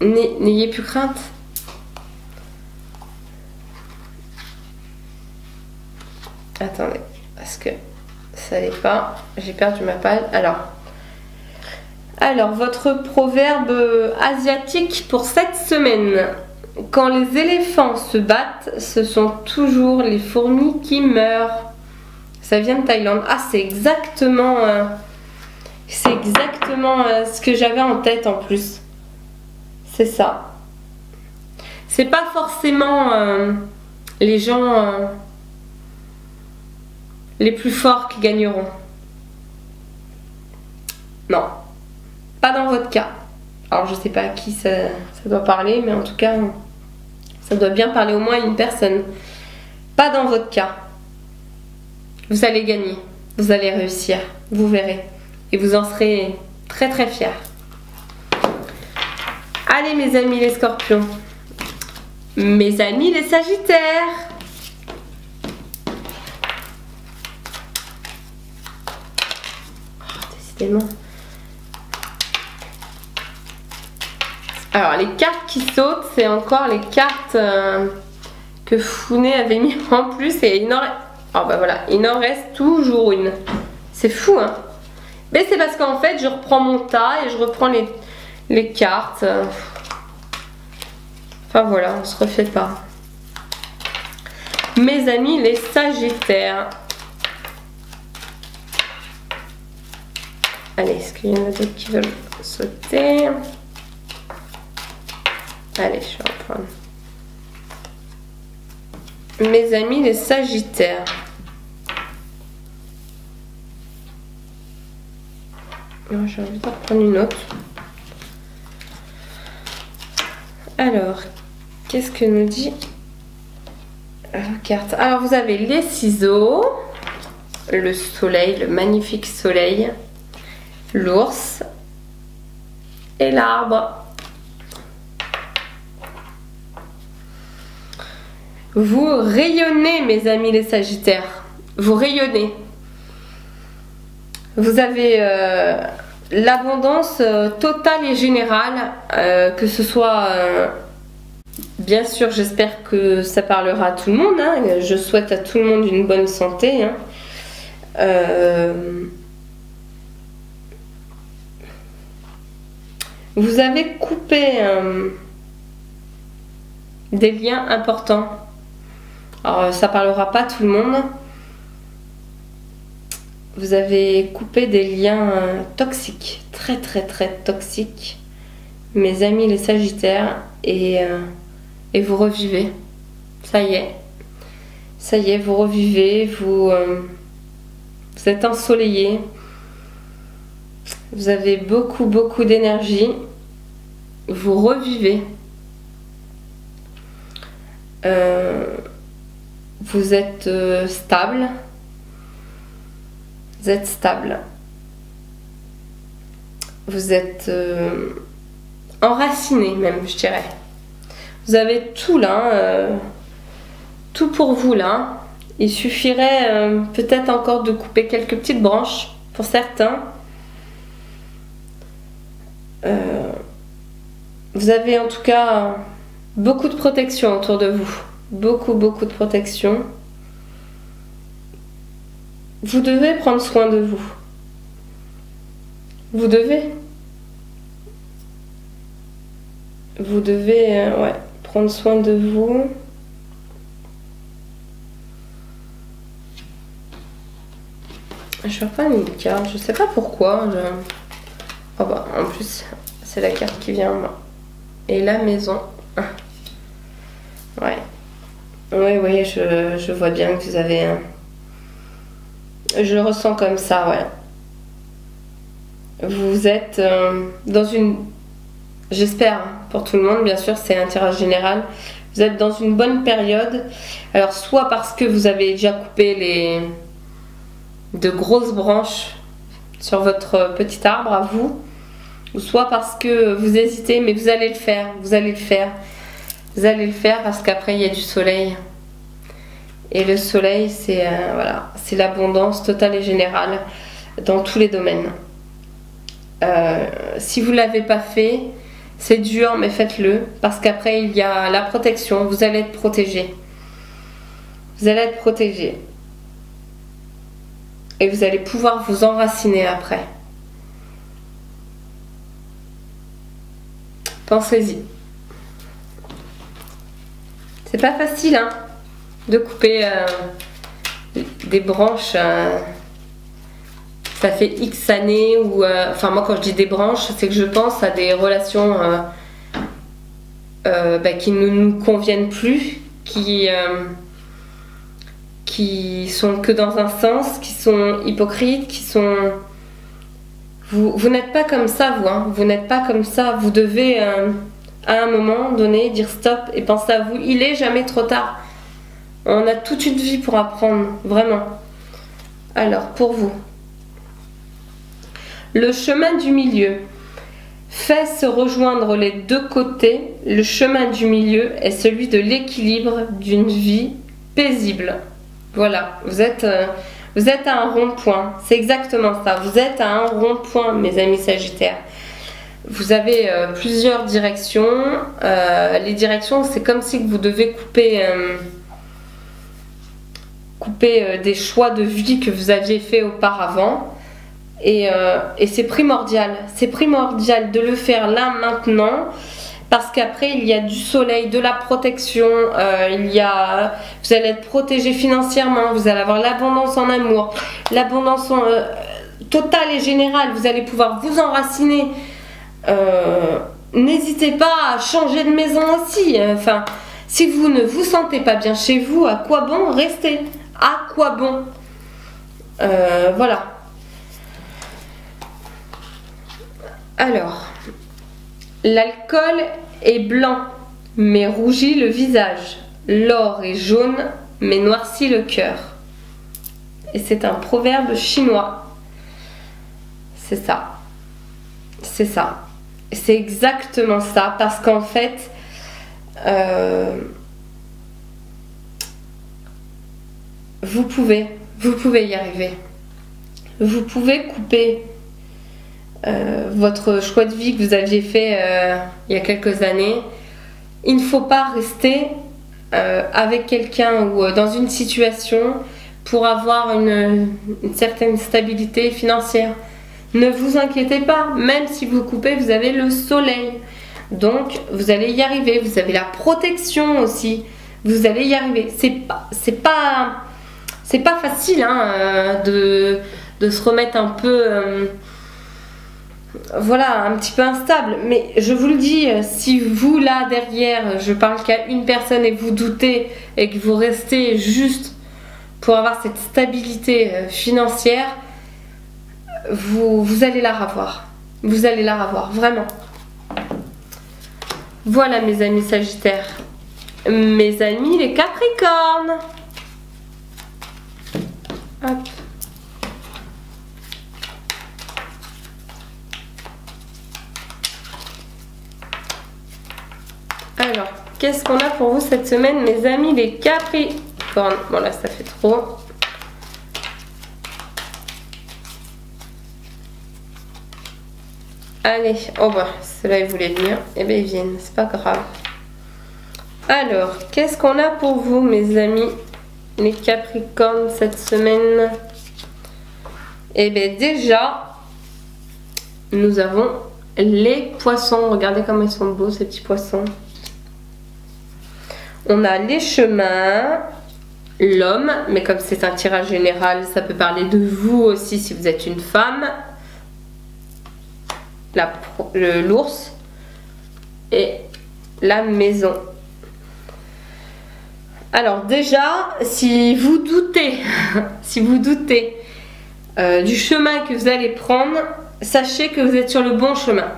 n'ayez plus crainte. Attendez, parce que ça n'est pas... J'ai perdu ma page. Alors, votre proverbe asiatique pour cette semaine. Quand les éléphants se battent, ce sont toujours les fourmis qui meurent. Ça vient de Thaïlande. Ah, c'est exactement ce que j'avais en tête en plus. C'est ça. C'est pas forcément les gens les plus forts qui gagneront. Non. Pas dans votre cas. Alors je sais pas à qui ça doit parler, mais en tout cas, ça doit bien parler au moins à une personne. Pas dans votre cas. Vous allez gagner. Vous allez réussir. Vous verrez. Et vous en serez très très fiers. Allez mes amis les scorpions. mes amis les Sagittaires. Oh, décidément. Alors, les cartes qui sautent, c'est encore les cartes que Founé avait mis en plus. Et il en... Oh, bah voilà, il en reste toujours une. C'est fou, hein. Mais c'est parce qu'en fait, je reprends mon tas et je reprends les cartes. Enfin voilà, on se refait pas. Mes amis les Sagittaires. Allez, est-ce qu'il y en a d'autres qui veulent sauter? Allez, je vais reprendre. Mes amis les Sagittaires. J'ai envie d'en prendre une autre. Alors, qu'est-ce que nous dit la carte? Alors, vous avez les ciseaux, le soleil, le magnifique soleil, l'ours et l'arbre. Vous rayonnez, mes amis les Sagittaires. Vous rayonnez. Vous avez l'abondance totale et générale, que ce soit... bien sûr, j'espère que ça parlera à tout le monde. Hein. Je souhaite à tout le monde une bonne santé. Hein. Vous avez coupé des liens importants. Alors, ça parlera pas à tout le monde. Vous avez coupé des liens toxiques, très toxiques, mes amis les Sagittaires, et vous revivez. Ça y est, vous revivez, vous êtes ensoleillé, vous avez beaucoup d'énergie, vous revivez. Vous êtes stable. Vous êtes stable. Vous êtes enraciné même, je dirais. Vous avez tout là, tout pour vous là. Il suffirait peut-être encore de couper quelques petites branches pour certains. Vous avez en tout cas beaucoup de protection autour de vous. Beaucoup de protection. Vous devez prendre soin de vous. Vous devez. Vous devez ouais, prendre soin de vous. Je vais reprendre une carte. Je sais pas pourquoi. Oh bah, en plus, c'est la carte qui vient. Et la maison. Ouais. Oui, je vois bien que vous avez... Je le ressens comme ça, ouais. Vous êtes dans une... J'espère, pour tout le monde, bien sûr, c'est un tirage général. Vous êtes dans une bonne période. Alors, soit parce que vous avez déjà coupé de grosses branches sur votre petit arbre à vous, ou soit parce que vous hésitez, mais vous allez le faire, vous allez le faire. Vous allez le faire parce qu'après, il y a du soleil. Et le soleil, c'est voilà, c'est l'abondance totale et générale dans tous les domaines. Si vous ne l'avez pas fait, c'est dur, mais faites-le. Parce qu'après, il y a la protection. Vous allez être protégé. Vous allez être protégé. Et vous allez pouvoir vous enraciner après. Pensez-y. C'est pas facile, hein, de couper des branches. Ça fait X années ou... enfin, moi, quand je dis des branches, c'est que je pense à des relations qui ne nous conviennent plus, qui sont que dans un sens, qui sont hypocrites, qui sont... Vous n'êtes pas comme ça, vous. Hein. Vous n'êtes pas comme ça. Vous devez, à un moment donné, dire stop et penser à vous. Il est jamais trop tard. On a toute une vie pour apprendre, vraiment. Alors, pour vous. Le chemin du milieu fait se rejoindre les deux côtés le chemin du milieu est celui de l'équilibre d'une vie paisible. Voilà, vous êtes à un rond-point, c'est exactement ça, vous êtes à un rond-point mes amis Sagittaires. Vous avez plusieurs directions, les directions c'est comme si vous devez couper des choix de vie que vous aviez fait auparavant et c'est primordial de le faire là maintenant. Parce qu'après il y a du soleil, de la protection, vous allez être protégé financièrement, vous allez avoir l'abondance en amour, l'abondance totale et générale, vous allez pouvoir vous enraciner. N'hésitez pas à changer de maison aussi. Enfin, si vous ne vous sentez pas bien chez vous, à quoi bon rester? À quoi bon? Voilà. Alors... L'alcool est blanc, mais rougit le visage. L'or est jaune, mais noircit le cœur. Et c'est un proverbe chinois. C'est ça. C'est ça. C'est exactement ça. Parce qu'en fait, vous pouvez y arriver. Vous pouvez couper votre choix de vie que vous aviez fait il y a quelques années. Il ne faut pas rester avec quelqu'un ou dans une situation pour avoir une certaine stabilité financière. Ne vous inquiétez pas, même si vous coupez, vous avez le soleil. Donc vous allez y arriver, vous avez la protection aussi. Vous allez y arriver. C'est pas facile hein, de se remettre un peu voilà, un petit peu instable, mais je vous le dis, si vous là derrière, je parle qu'à une personne et vous doutez et que vous restez juste pour avoir cette stabilité financière, vous allez la revoir. Vous allez la revoir, vraiment. Voilà mes amis Sagittaires. Mes amis les Capricornes. Hop. Alors, qu'est-ce qu'on a pour vous cette semaine, mes amis les Capricornes? Bon, là, ça fait trop. Allez, oh bah, ceux-là, ils voulaient venir. Eh bien, ils viennent, c'est pas grave. Alors, qu'est-ce qu'on a pour vous, mes amis les Capricornes, cette semaine? Eh bien, déjà, nous avons les poissons. Regardez comme ils sont beaux, ces petits poissons. On a les chemins, l'homme, mais comme c'est un tirage général, ça peut parler de vous aussi si vous êtes une femme. L'ours et la maison. Alors déjà, si vous doutez, du chemin que vous allez prendre, sachez que vous êtes sur le bon chemin.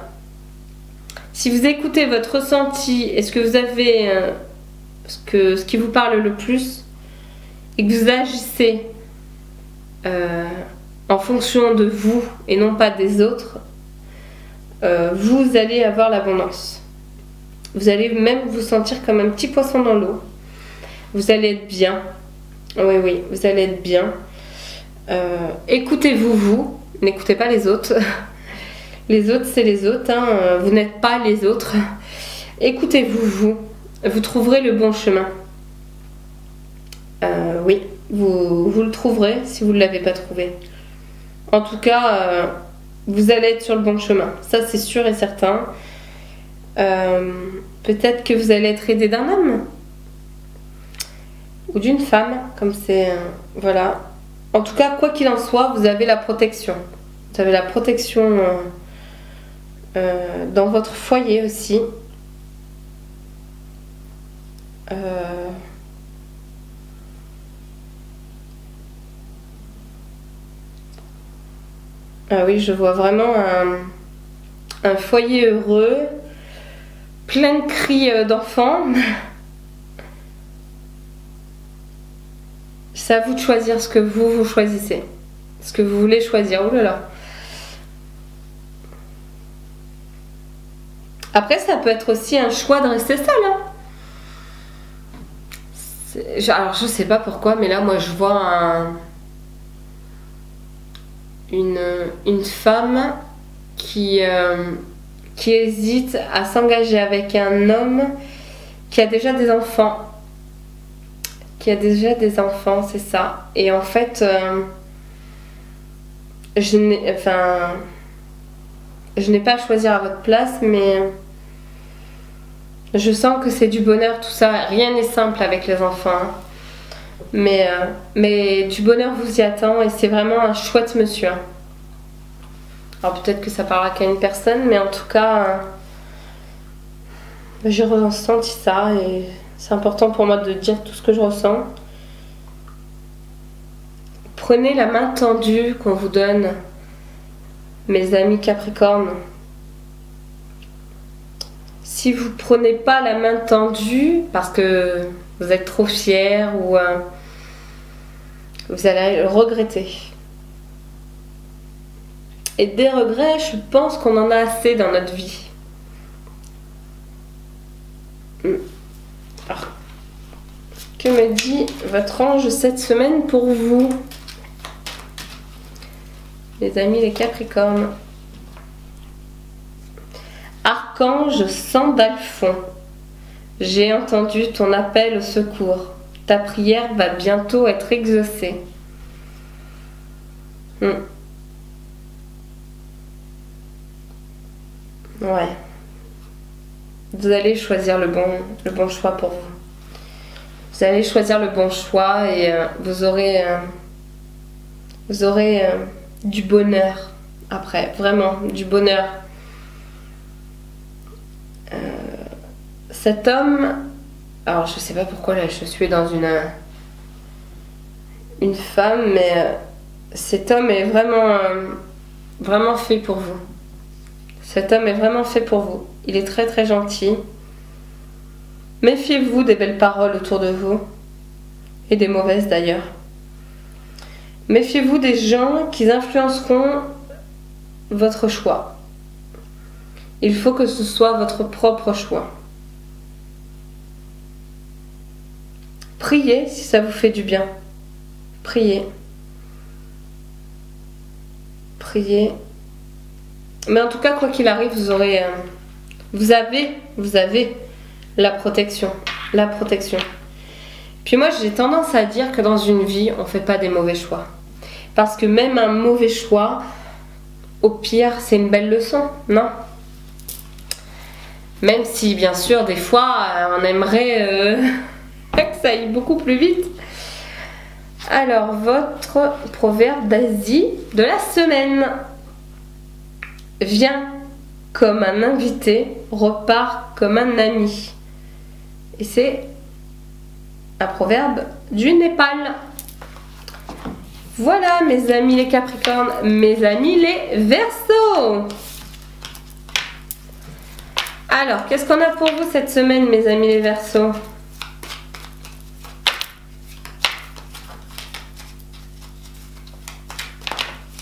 Si vous écoutez votre ressenti, est-ce que vous avez ce qui vous parle le plus et que vous agissez en fonction de vous et non pas des autres, vous allez avoir l'abondance. Vous allez même vous sentir comme un petit poisson dans l'eau. Vous allez être bien. Oui, oui, vous allez être bien. Écoutez-vous, vous. N'écoutez pas les autres. Les autres, c'est les autres. Hein. Vous n'êtes pas les autres. Écoutez-vous, vous. Vous trouverez le bon chemin. Oui, vous le trouverez si vous ne l'avez pas trouvé. En tout cas, vous allez être sur le bon chemin. Ça, c'est sûr et certain. Peut-être que vous allez être aidé d'un homme ou d'une femme, comme c'est... voilà. En tout cas, quoi qu'il en soit, vous avez la protection. Vous avez la protection dans votre foyer aussi. Ah oui, je vois vraiment un foyer heureux, plein de cris d'enfants. C'est à vous de choisir ce que vous choisissez. Ce que vous voulez choisir. Oh là là. Après, ça peut être aussi un choix de rester seul. Hein. Alors, je sais pas pourquoi, mais là, moi, je vois une femme qui hésite à s'engager avec un homme qui a déjà des enfants. C'est ça. Et en fait, je n'ai pas à choisir à votre place, mais je sens que c'est du bonheur tout ça. Rien n'est simple avec les enfants. Hein. Mais du bonheur vous y attend et c'est vraiment un chouette monsieur. Hein. Alors peut-être que ça parlera qu'à une personne, mais en tout cas, j'ai ressenti ça et c'est important pour moi de dire tout ce que je ressens. Prenez la main tendue qu'on vous donne, mes amis Capricorne. Si vous prenez pas la main tendue parce que vous êtes trop fier ou vous allez le regretter. Et des regrets, je pense qu'on en a assez dans notre vie. Alors, que me dit votre ange cette semaine pour vous, les amis les Capricornes? Archange Sandalphon, j'ai entendu ton appel au secours. Ta prière va bientôt être exaucée. Ouais. Vous allez choisir le bon choix pour vous. Vous allez choisir le bon choix et vous aurez du bonheur après, vraiment du bonheur. Cet homme, alors je sais pas pourquoi là je suis dans une femme, mais cet homme est vraiment fait pour vous. Cet homme est vraiment fait pour vous. Il est très très gentil. Méfiez-vous des belles paroles autour de vous. Et des mauvaises d'ailleurs. Méfiez-vous des gens qui influenceront votre choix. Il faut que ce soit votre propre choix. Priez si ça vous fait du bien. Priez. Priez. Mais en tout cas, quoi qu'il arrive, vous avez la protection. La protection. Puis moi, j'ai tendance à dire que dans une vie, on ne fait pas des mauvais choix. Parce que même un mauvais choix, au pire, c'est une belle leçon, non? Même si, bien sûr, des fois, on aimerait que ça aille beaucoup plus vite. Alors, votre proverbe d'Asie de la semaine. Viens comme un invité, repart comme un ami. Et c'est un proverbe du Népal. Voilà mes amis les Capricornes, mes amis les Verseaux. Alors, qu'est-ce qu'on a pour vous cette semaine mes amis les Verseaux?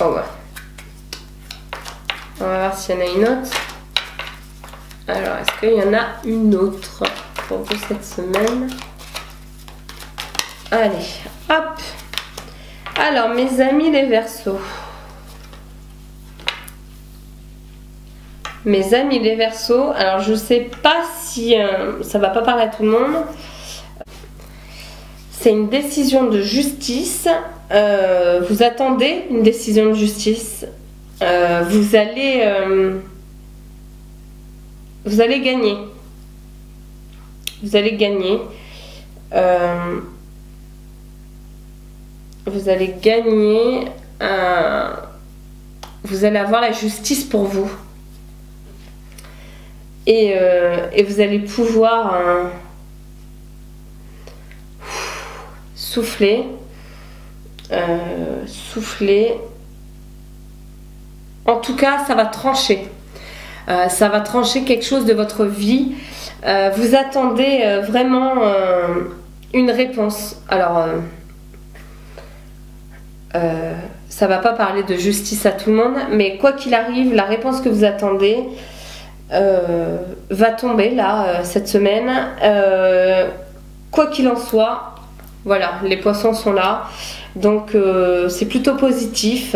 Oh ouais. On va voir s'il y en a une autre. Alors, est-ce qu'il y en a une autre pour vous cette semaine? Allez, hop. Alors, mes amis les Verseaux. Mes amis les Verseaux. Alors, je sais pas si ça va pas parler à tout le monde. C'est une décision de justice. Vous attendez une décision de justice. Vous allez gagner. Vous allez gagner. Vous allez gagner. Vous allez avoir la justice pour vous. Et vous allez pouvoir souffler. Souffler. En tout cas, ça va trancher. Ça va trancher quelque chose de votre vie. Vous attendez vraiment une réponse. Alors, ça va pas parler de justice à tout le monde, mais quoi qu'il arrive, la réponse que vous attendez, va tomber là cette semaine. Quoi qu'il en soit, voilà, les poissons sont là, donc c'est plutôt positif.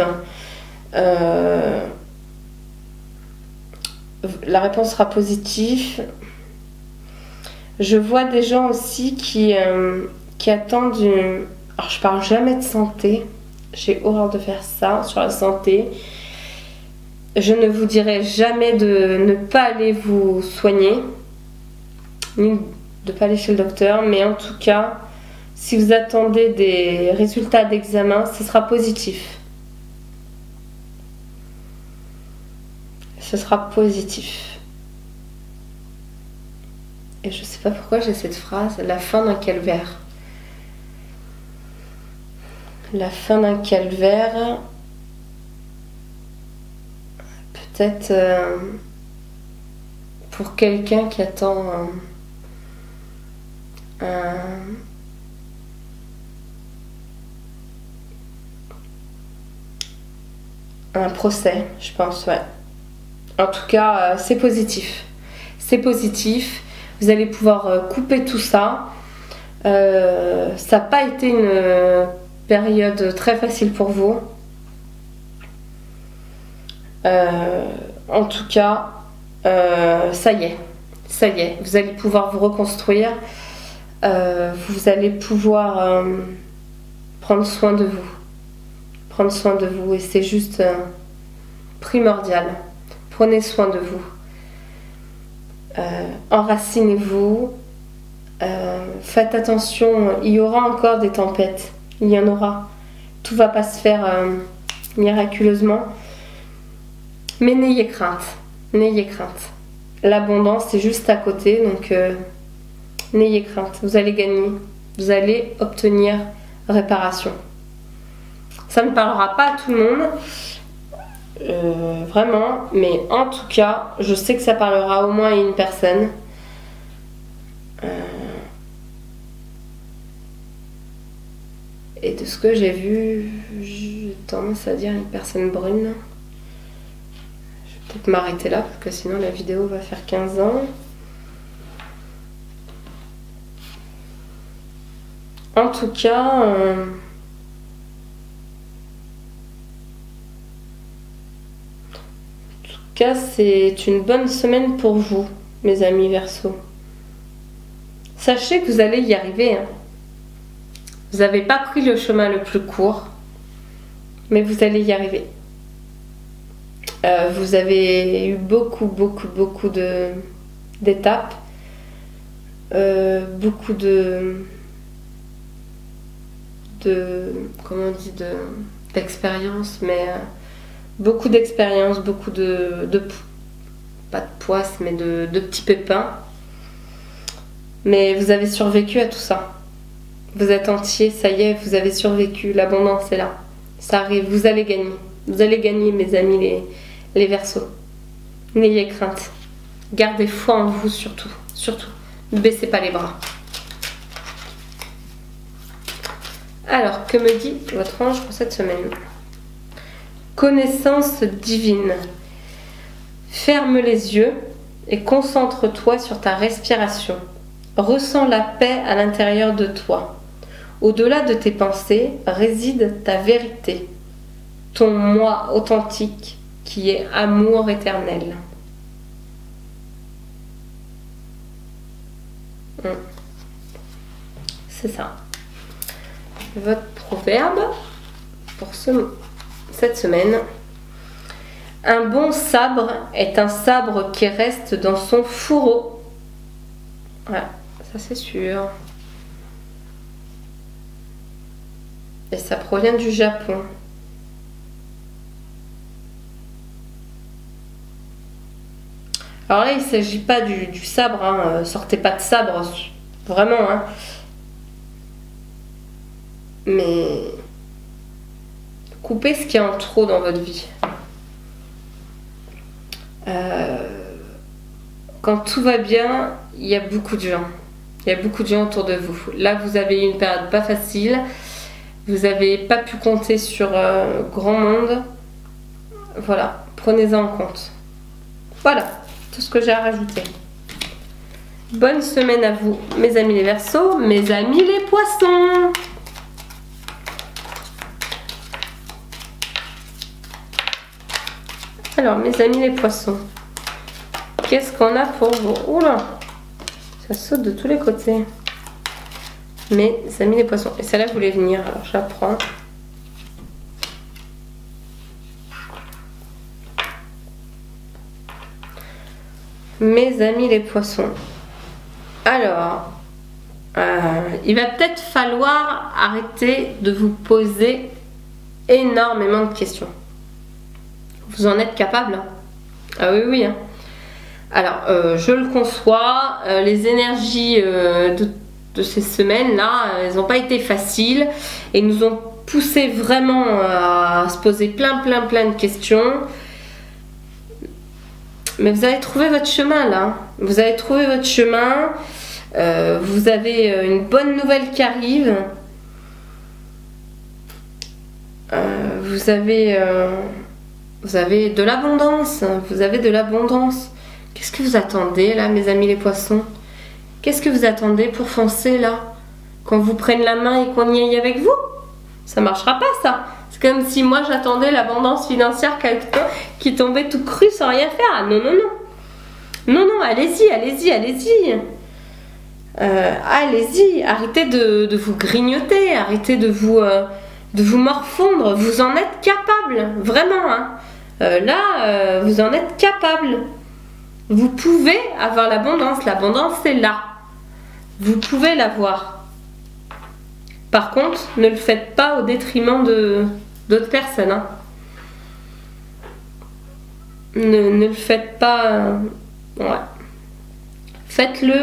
La réponse sera positive. Je vois des gens aussi qui attendent une... Alors je parle jamais de santé, j'ai horreur de faire ça sur la santé. Je ne vous dirai jamais de ne pas aller vous soigner, ni de ne pas aller chez le docteur, mais en tout cas, si vous attendez des résultats d'examen, ce sera positif. Ce sera positif. Et je sais pas pourquoi j'ai cette phrase, la fin d'un calvaire. La fin d'un calvaire... Peut-être pour quelqu'un qui attend un procès, je pense, ouais. En tout cas, c'est positif. C'est positif. Vous allez pouvoir couper tout ça. Ça n'a pas été une période très facile pour vous. En tout cas, ça y est, vous allez pouvoir vous reconstruire, vous allez pouvoir prendre soin de vous, et c'est juste primordial. Prenez soin de vous, enracinez-vous, faites attention, il y aura encore des tempêtes, il y en aura, tout va pas se faire miraculeusement. Mais n'ayez crainte, n'ayez crainte. L'abondance c'est juste à côté, donc n'ayez crainte. Vous allez gagner, vous allez obtenir réparation. Ça ne parlera pas à tout le monde, vraiment, mais en tout cas, je sais que ça parlera au moins à une personne. Et de ce que j'ai vu, j'ai tendance à dire une personne brune. Peut-être m'arrêter là parce que sinon la vidéo va faire 15 ans. En tout cas, c'est une bonne semaine pour vous, mes amis Verseau. Sachez que vous allez y arriver, hein. Vous n'avez pas pris le chemin le plus court, mais vous allez y arriver. Vous avez eu beaucoup d'étapes, beaucoup comment on dit, d'expérience, mais beaucoup d'expérience, beaucoup pas de poisse, mais de petits pépins. Mais vous avez survécu à tout ça. Vous êtes entier, ça y est, vous avez survécu, l'abondance est là. Ça arrive, vous allez gagner. Vous allez gagner, mes amis les Verseaux. N'ayez crainte. Gardez foi en vous surtout. Surtout. Ne baissez pas les bras. Alors, que me dit votre ange pour cette semaine? Connaissance divine. Ferme les yeux et concentre-toi sur ta respiration. Ressens la paix à l'intérieur de toi. Au-delà de tes pensées réside ta vérité, ton moi authentique qui est amour éternel. C'est ça. Votre proverbe pour cette semaine. Un bon sabre est un sabre qui reste dans son fourreau. Voilà, ça c'est sûr. Et ça provient du Japon. Alors là, il ne s'agit pas du sabre, hein. Sortez pas de sabre, vraiment. Hein. Mais coupez ce qui est en trop dans votre vie. Quand tout va bien, il y a beaucoup de gens. Il y a beaucoup de gens autour de vous. Là, vous avez eu une période pas facile. Vous n'avez pas pu compter sur grand monde. Voilà, prenez-en en compte. Voilà, tout ce que j'ai à rajouter. Bonne semaine à vous, mes amis les Verseaux, mes amis les Poissons. Alors, mes amis les Poissons, qu'est-ce qu'on a pour vous? Oula, ça saute de tous les côtés. Mes amis les Poissons. Et celle-là voulait venir, alors je la prends. Mes amis les Poissons. Alors, il va peut-être falloir arrêter de vous poser énormément de questions. Vous en êtes capable, hein? Ah oui, oui. Hein. Alors, je le conçois, les énergies de ces semaines-là, elles n'ont pas été faciles et nous ont poussé vraiment à se poser plein de questions. Mais vous allez trouver votre chemin là. Vous allez trouver votre chemin. Vous avez une bonne nouvelle qui arrive. Vous avez de l'abondance. Vous avez de l'abondance. Qu'est-ce que vous attendez là, mes amis les Poissons? Qu'est-ce que vous attendez pour foncer là? Qu'on vous prenne la main et qu'on y aille avec vous? Ça marchera pas ça. C'est comme si moi j'attendais l'abondance financière qui tombait tout cru sans rien faire. Ah, non, non, non. Non, non, allez-y, allez-y, allez-y. Allez-y, arrêtez de vous grignoter, arrêtez de vous morfondre. Vous en êtes capable, vraiment. Hein. Là, vous en êtes capable. Vous pouvez avoir l'abondance. L'abondance, c'est là. Vous pouvez l'avoir. Par contre, ne le faites pas au détriment d'autres personnes. Hein. Ne le faites pas. Ouais. Faites-le.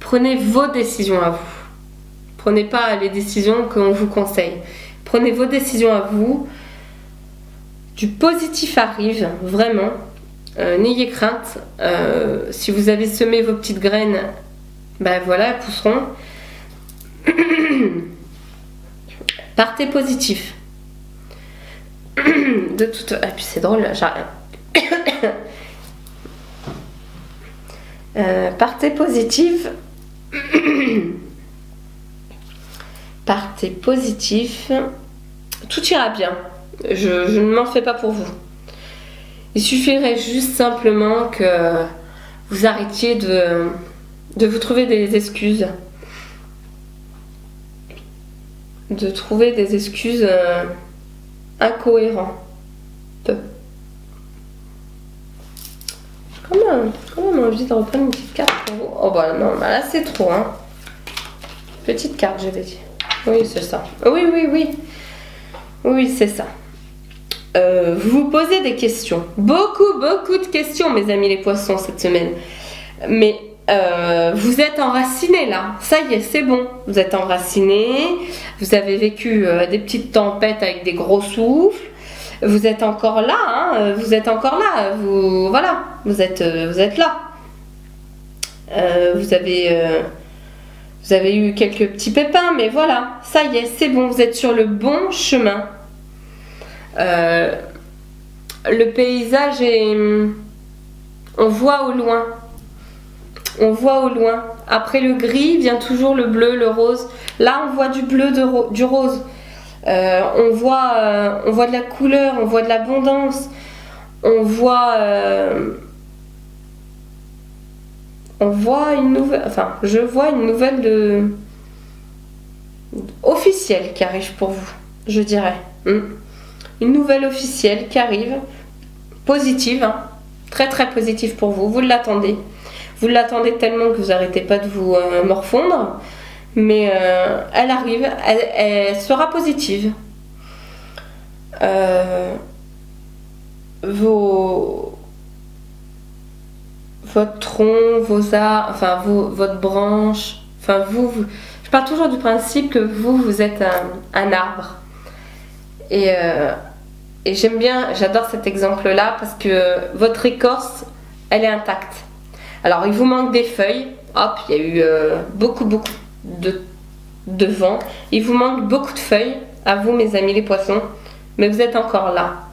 Prenez vos décisions à vous. Prenez pas les décisions qu'on vous conseille. Prenez vos décisions à vous. Du positif arrive, vraiment. N'ayez crainte. Si vous avez semé vos petites graines, ben voilà, elles pousseront. Partez positif. De toute... Ah, puis c'est drôle, j'arrive. Partez positif. Partez positif. Tout ira bien. Je ne m'en fais pas pour vous. Il suffirait juste simplement que vous arrêtiez de vous trouver des excuses. De trouver des excuses incohérentes. J'ai quand même envie de reprendre une petite carte pour vous. Oh bah non, bah là c'est trop. Hein. Petite carte, j'avais dit. Oui, c'est ça. Oui, oui, oui. Oui, c'est ça. Vous vous posez des questions. Beaucoup de questions, mes amis les Poissons, cette semaine. Mais vous êtes enracinés là. Ça y est, c'est bon. Vous êtes enracinés. Vous avez vécu des petites tempêtes avec des gros souffles. Vous êtes encore là. Hein, vous êtes encore là. Voilà. Vous êtes là. Vous avez eu quelques petits pépins, mais voilà. Ça y est, c'est bon. Vous êtes sur le bon chemin. Le paysage est... On voit au loin. On voit au loin. Après le gris vient toujours le bleu, le rose. Là, on voit du bleu, du rose. On voit de la couleur, on voit de l'abondance. On voit une nouvelle... Enfin, je vois une nouvelle officielle qui arrive pour vous, je dirais. Une nouvelle officielle qui arrive, positive, hein, très positive pour vous. Vous l'attendez. Vous l'attendez tellement que vous n'arrêtez pas de vous morfondre. Mais elle arrive, elle sera positive. Votre tronc, votre branche, je pars toujours du principe que vous êtes un arbre. Et j'aime bien, j'adore cet exemple-là parce que votre écorce, elle est intacte. Alors, il vous manque des feuilles. Hop, il y a eu beaucoup de vent. Il vous manque beaucoup de feuilles, à vous, mes amis les Poissons. Mais vous êtes encore là.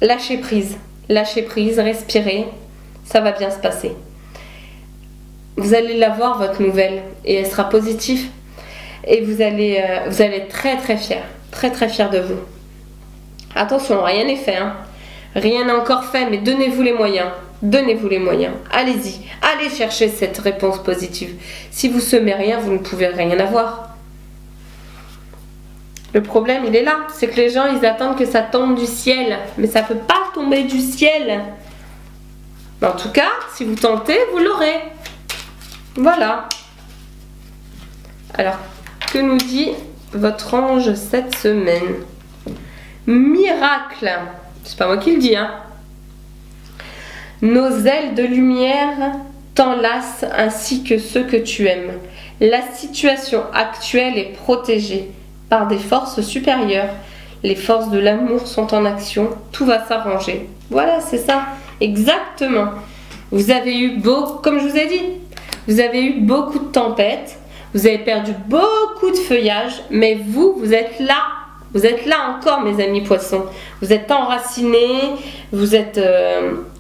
lâchez prise, respirez, ça va bien se passer. Vous allez la voir votre nouvelle et elle sera positive et vous allez être très fiers de vous. Attention, rien n'est fait, hein. Rien n'est encore fait, mais donnez-vous les moyens. Donnez-vous les moyens. Allez-y. Allez chercher cette réponse positive. Si vous semez rien, vous ne pouvez rien avoir. Le problème, il est là. C'est que les gens, ils attendent que ça tombe du ciel. Mais ça ne peut pas tomber du ciel. Mais en tout cas, si vous tentez, vous l'aurez. Voilà. Alors, que nous dit votre ange cette semaine? Miracle. C'est pas moi qui le dis, hein. Nos ailes de lumière t'enlacent ainsi que ceux que tu aimes. La situation actuelle est protégée par des forces supérieures. Les forces de l'amour sont en action. Tout va s'arranger. Voilà, c'est ça. Exactement. Vous avez eu comme je vous ai dit, vous avez eu beaucoup de tempêtes. Vous avez perdu beaucoup de feuillage. Mais vous êtes là. Vous êtes là encore, mes amis poissons. Vous êtes enracinés, vous êtes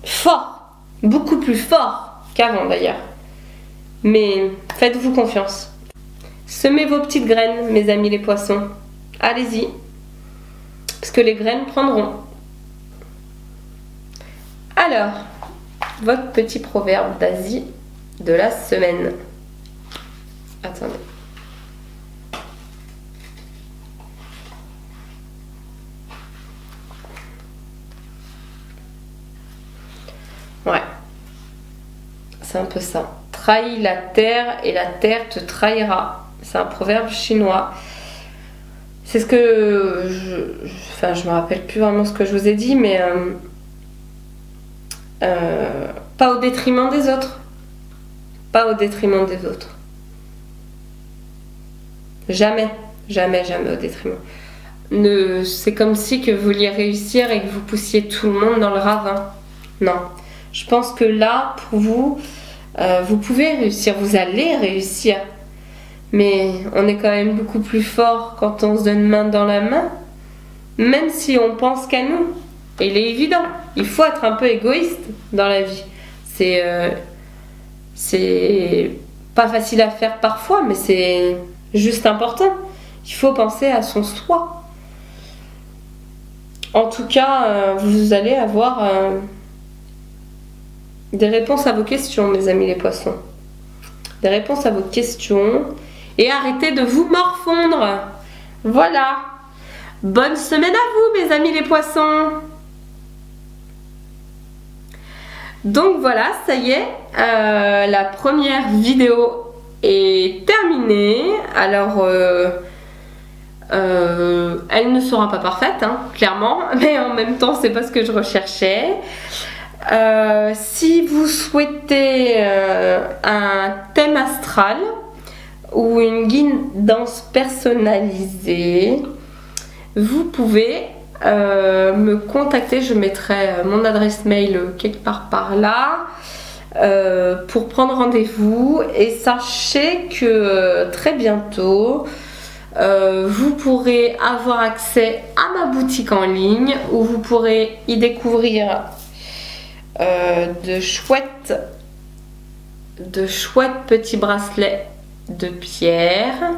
forts, beaucoup plus forts qu'avant d'ailleurs. Mais faites-vous confiance. Semez vos petites graines, mes amis les poissons. Allez-y, parce que les graines prendront. Alors, votre petit proverbe d'Asie de la semaine. Attendez. Ouais, c'est un peu ça. Trahis la terre et la terre te trahira. C'est un proverbe chinois. C'est ce que je me rappelle plus vraiment ce que je vous ai dit, mais pas au détriment des autres. Pas au détriment des autres. Jamais, jamais, jamais au détriment. C'est comme si que vous vouliez réussir et que vous poussiez tout le monde dans le ravin. Non. Je pense que là, pour vous, vous pouvez réussir, vous allez réussir. Mais on est quand même beaucoup plus fort quand on se donne main dans la main, même si on pense qu'à nous. Et il est évident, il faut être un peu égoïste dans la vie. C'est pas facile à faire parfois, mais c'est juste important. Il faut penser à son soi. En tout cas, vous allez avoir des réponses à vos questions, mes amis les poissons. Des réponses à vos questions. Et arrêtez de vous morfondre. Voilà. Bonne semaine à vous, mes amis les poissons. Donc voilà, ça y est. La première vidéo est terminée. Alors, elle ne sera pas parfaite, hein, clairement. Mais en même temps, c'est pas ce que je recherchais. Si vous souhaitez un thème astral ou une guidance personnalisée, vous pouvez me contacter. Je mettrai mon adresse mail quelque part par là pour prendre rendez-vous. Et sachez que très bientôt vous pourrez avoir accès à ma boutique en ligne où vous pourrez y découvrir de chouettes petits bracelets de pierre.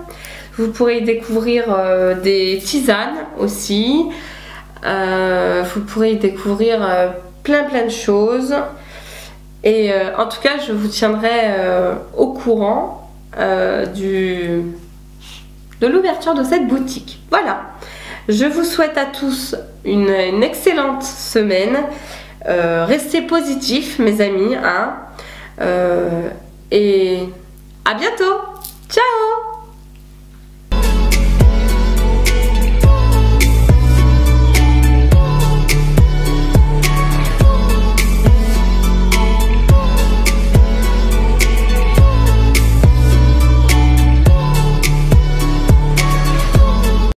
Vous pourrez y découvrir des tisanes aussi. Vous pourrez y découvrir plein de choses. Et en tout cas, je vous tiendrai au courant de l'ouverture de cette boutique. Voilà. Je vous souhaite à tous une excellente semaine. Restez positifs, mes amis, hein, et à bientôt. Ciao!